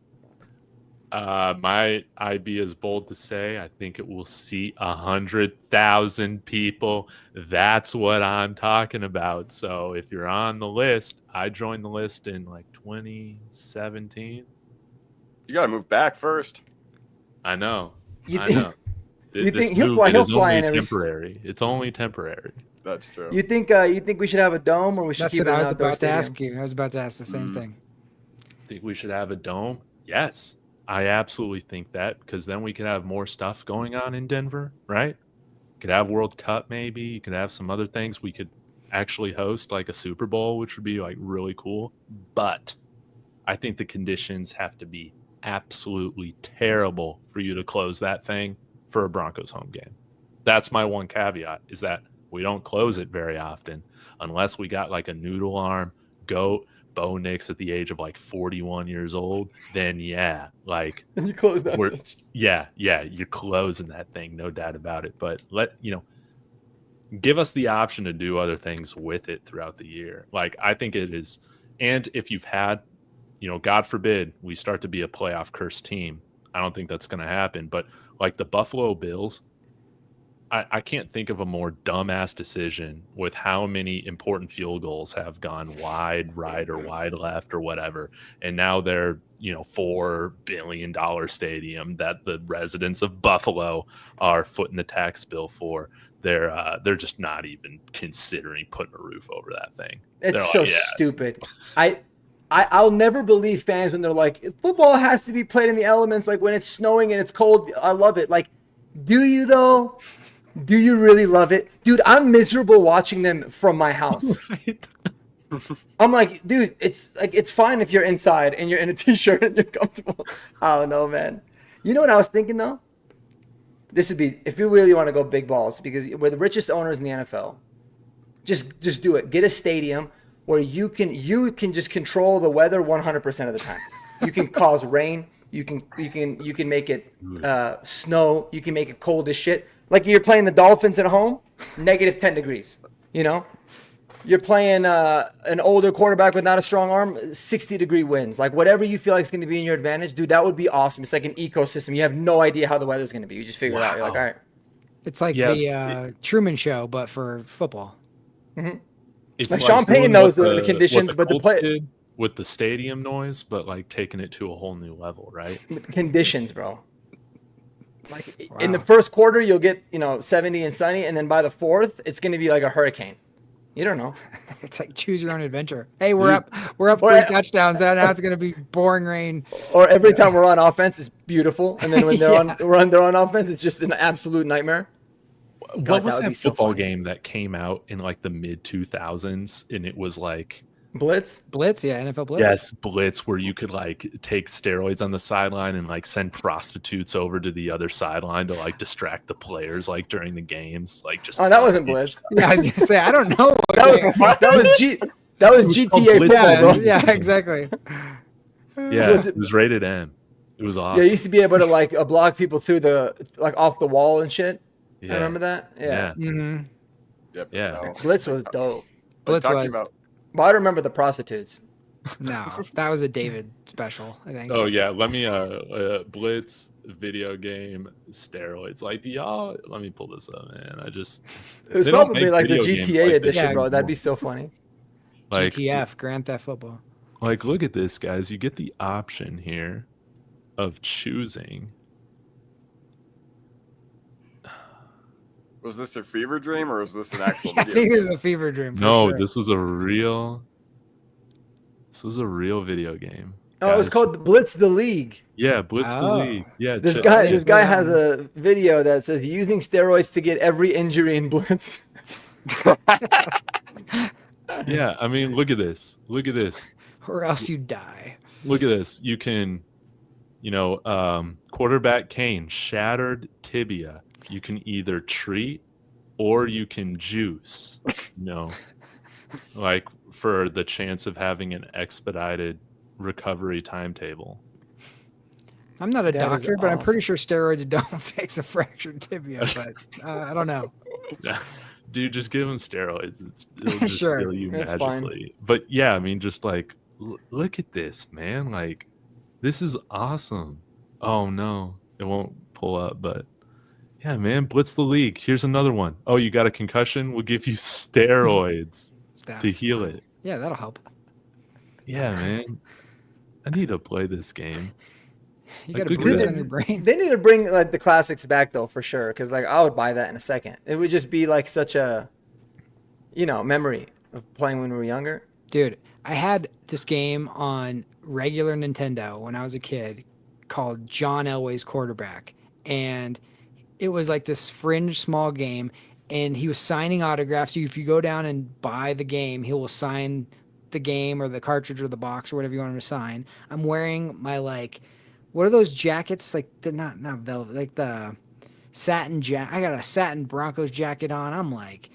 I'd be as bold to say I think it will seat 100,000 people. That's what I'm talking about. So if you're on the list, I joined the list in like 2017.
You got to move back first.
I know.
You
This
think he'll
move is
fly in
only
every...
temporary. It's only temporary.
That's true.
You think we should have a dome or we should
That's
keep
what
it
I
an
was
outdoor
about to
stadium?
ask you. I was about to ask the same thing.
Think we should have a dome? Yes. I absolutely think that because then we could have more stuff going on in Denver, right? Could have World Cup maybe. You could have some other things. We could actually host like a Super Bowl, which would be like really cool. But I think the conditions have to be absolutely terrible for you to close that thing for a Broncos home game. That's my one caveat is that we don't close it very often unless we got like a noodle arm, goat, Bo Nix at the age of like 41 years old, then yeah, like
And you close that bitch.
Yeah, you're closing that thing, no doubt about it. But give us the option to do other things with it throughout the year. Like I think it is, and if you've had, God forbid we start to be a playoff cursed team, I don't think that's going to happen. But like the Buffalo Bills, I can't think of a more dumbass decision with how many important field goals have gone wide right or wide left or whatever. And now they're, $4 billion stadium that the residents of Buffalo are footing the tax bill for. They're just not even considering putting a roof over that thing.
It's so stupid. I'll never believe fans when they're like, football has to be played in the elements, like when it's snowing and it's cold. I love it. Like, do you though? Do you really love it? Dude, I'm miserable watching them from my house.
Right.
I'm like, dude, it's fine if you're inside and you're in a t-shirt and you're comfortable. I don't know, man. You know what I was thinking though? This would be, if you really want to go big balls, because we're the richest owners in the NFL. Just do it. Get a stadium where you can just control the weather 100% of the time. You can cause rain. You can make it snow. You can make it cold as shit. Like you're playing the Dolphins at home, -10 degrees. You're playing an older quarterback with not a strong arm, 60-degree winds. Like whatever you feel like is going to be in your advantage, dude, that would be awesome. It's like an ecosystem. You have no idea how the weather's going to be. You just figure it out. You're like, all right.
It's like the Truman Show, but for football.
Mm-hmm.
It's
like Sean Payton knows the conditions, but the play
with the stadium noise, but like taking it to a whole new level, right?
With the conditions, bro. Like in the first quarter, you'll get 70 and sunny, and then by the fourth, it's going to be like a hurricane. You don't know.
It's like choose your own adventure. Hey, we're up 3 touchdowns. Now it's going to be boring rain.
Or every time we're on offense, it's beautiful, and then when they're on offense, it's just an absolute nightmare.
What was that football game that came out in like the mid 2000s, and it was like
Blitz,
yeah, NFL Blitz.
Yes, Blitz, where you could like take steroids on the sideline and like send prostitutes over to the other sideline to like distract the players like during the games. Like just
that wasn't Blitz.
Yeah, I was gonna say I don't know.
That was GTA football, bro.
Yeah, exactly.
Yeah, it was rated M. It was awesome.
Yeah, you used to be able to like block people through off the wall and shit.
Yeah.
I remember that. Yeah.
Mm-hmm.
Yep.
Yeah.
No.
Blitz was dope.
Blitz was.
But I remember the prostitutes.
No, that was a David special, I think.
Oh yeah, let me Blitz video game steroids. Like let me pull this up, man.
It was probably like the GTA edition, bro. That'd be so funny.
Like,
GTF, Grand Theft Football.
Like, look at this, guys. You get the option here of choosing.
Was this a fever dream or was this an actual
I
video?
think this is a fever dream.
No,
sure.
this was a real video game.
Oh, guys. It was called Blitz the League.
Yeah, Blitz the League. Yeah,
this guy has a video that says using steroids to get every injury in Blitz.
Yeah, I mean, look at this.
Or else you die.
Look at this. You can, quarterback Kane, shattered tibia. You can either treat or you can juice. Like for the chance of having an expedited recovery timetable.
I'm not a doctor, but I'm pretty sure steroids don't fix a fractured tibia, but I don't know.
Dude, just give him steroids. It'll just heal you magically.
Fine.
But yeah, I mean, just like, look at this, man. Like, this is awesome. Oh, no. It won't pull up, but yeah, man. Blitz the League. Here's another one. Oh, you got a concussion? We'll give you steroids to heal it.
Yeah, that'll help.
Yeah, man. I need to play this game.
You got to breathe on your brain.
They need to bring like the classics back though, for sure. Because like I would buy that in a second. It would just be like such a, memory of playing when we were younger.
Dude, I had this game on regular Nintendo when I was a kid called John Elway's Quarterback, and it was like this fringe small game, and he was signing autographs. So if you go down and buy the game, he will sign the game or the cartridge or the box or whatever you want him to sign. I'm wearing my what are those jackets? Like they're not velvet, like the satin jacket. I got a satin Broncos jacket on. I'm like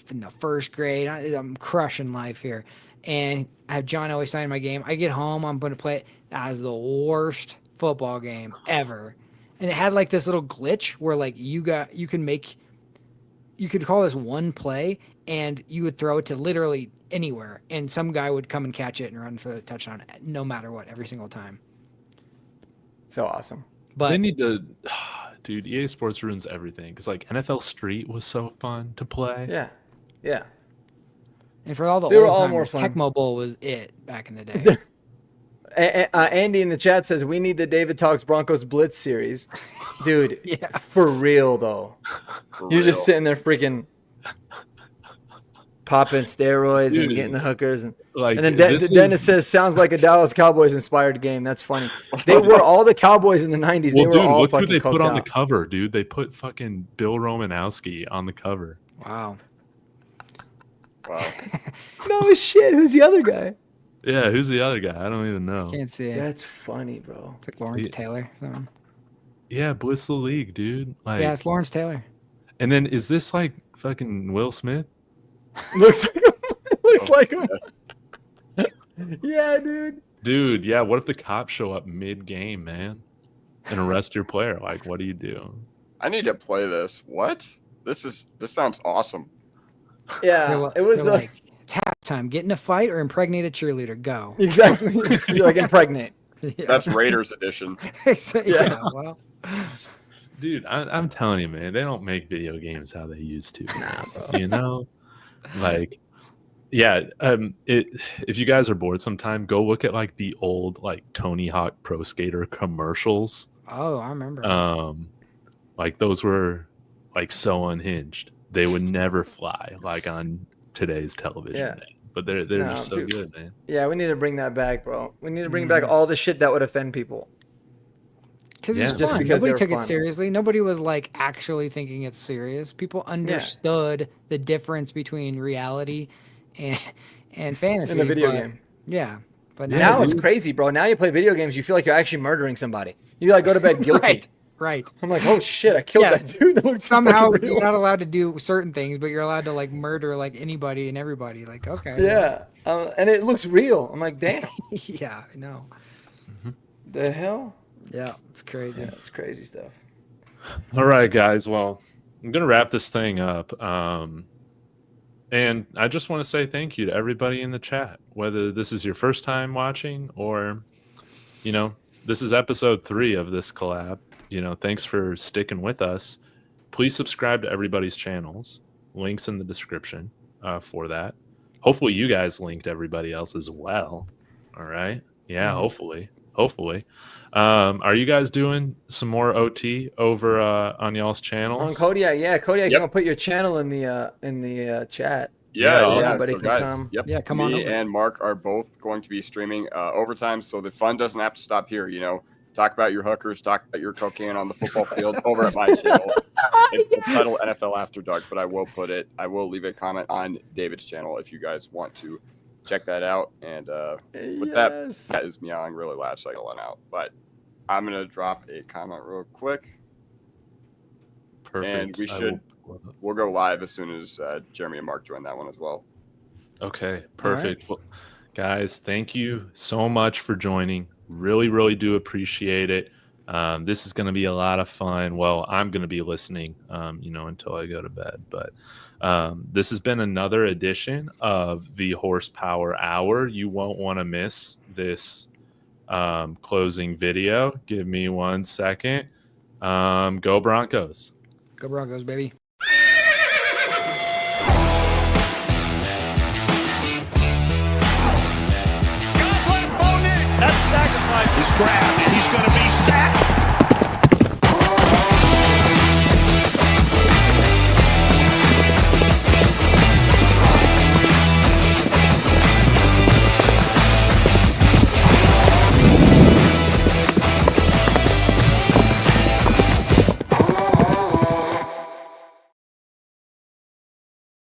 in the first grade. I'm crushing life here. And I have John Elway signing my game. I get home. I'm going to play it. That was the worst football game ever. And it had like this little glitch where like you could call this one play and you would throw it to literally anywhere. And some guy would come and catch it and run for the touchdown no matter what, every single time.
So awesome.
But they need to dude, EA Sports ruins everything. Because like NFL Street was so fun to play.
Yeah. Yeah.
And for all the
They were
old
all more
timers,
fun.
Tecmo Bowl was it back in the day.
Andy in the chat says we need the David Talks Broncos Blitz series. Dude,
Yeah.
for real though. You're just sitting there freaking popping steroids
Dude.
and getting the hookers. And
Like,
then
this
Dennis
is-
says, sounds like a Dallas Cowboys inspired game. That's funny. They were all the Cowboys in the 90s.
Well,
They were
dude,
all
look who
fucking
they put
coked
on the
out.
cover, dude. They put fucking Bill Romanowski on the cover.
Wow.
Wow.
No shit. Who's the other guy?
Yeah, who's the other guy? I don't even know.
Can't see it.
That's funny, bro.
It's like Lawrence
Yeah.
Taylor. or something.
Yeah, Blitz the League, dude. Like,
Yeah, it's Lawrence Taylor.
and then is this like fucking Will Smith?
Looks like him. Yeah, dude.
Dude, yeah. What if the cops show up mid-game, man, and arrest your player? Like, what do you do?
I need to play this. What? This sounds awesome.
Yeah, it was
They're
the
like, it's halftime. Get in a fight or impregnate a cheerleader. Go.
exactly. You're like impregnate.
Yeah.
That's Raiders edition.
Yeah. Well,
Dude, I'm telling you, man, they don't make video games how they used to. You know, like, yeah. If you guys are bored sometime, go look at like the old like Tony Hawk Pro Skater commercials.
oh, I remember.
Like those were like so unhinged. They would never fly like on today's television.
Yeah.
Man. But they're
No,
just so
dude.
good, man.
Yeah, we need to bring that back, bro. We need to bring back all the shit that would offend people.
Because
Yeah.
it was
Just
fun.
because they
Nobody
were
took it
fun.
seriously. Nobody was like actually thinking it's serious. People understood the difference between reality and fantasy.
In a video
but-
game.
Yeah. But
Yeah,
Now it's
dude.
crazy, bro. Now you play video games, you feel like you're actually murdering somebody. You like go to bed guilty.
right. Right.
I'm like, oh shit, I killed
Yes.
that dude. That looks
Somehow
fucking real.
you're not allowed to do certain things, but you're allowed to like murder like anybody and everybody. Like, okay.
Yeah, and it looks real. I'm like, damn,
Yeah, I know.
the hell?
Yeah, it's crazy.
Yeah, it's crazy stuff.
All right, guys. Well, I'm gonna wrap this thing up. And I just want to say thank you to everybody in the chat, whether this is your first time watching or, you know, this is episode 3 of this collab. You know, thanks for sticking with us. Please subscribe to everybody's channels. Links in the description for that. Hopefully you guys linked everybody else as well. All right. Yeah, hopefully. Are you guys doing some more OT over on y'all's channels?
On Kodiak, yeah, Kodiak,
Yep.
you gonna put your channel in the chat.
Yeah,
Yeah,
everybody
so
can
guys,
come.
yep.
Yeah, come on
Me
over.
and Mark are both going to be streaming overtime, so the fun doesn't have to stop here. You know, talk about your hookers, talk about your cocaine on the football field over at my channel. It's titled NFL After Dark, but I will leave a comment on David's channel if you guys want to check that out. And with that is meowing really loud, so I can let out. But I'm gonna drop a comment real quick.
Perfect.
And we
I
should-
will-
We'll go live as soon as Jeremy and Mark join that one as well.
Okay, perfect. Well, guys, thank you so much for joining. Really, really do appreciate it. This is going to be a lot of fun. Well, I'm going to be listening, until I go to bed. But this has been another edition of the Horsepower Hour. You won't want to miss this closing video. Give me 1 second. Go Broncos.
Go Broncos, baby.
God bless Bo Nix. That sacrifice is grabbed.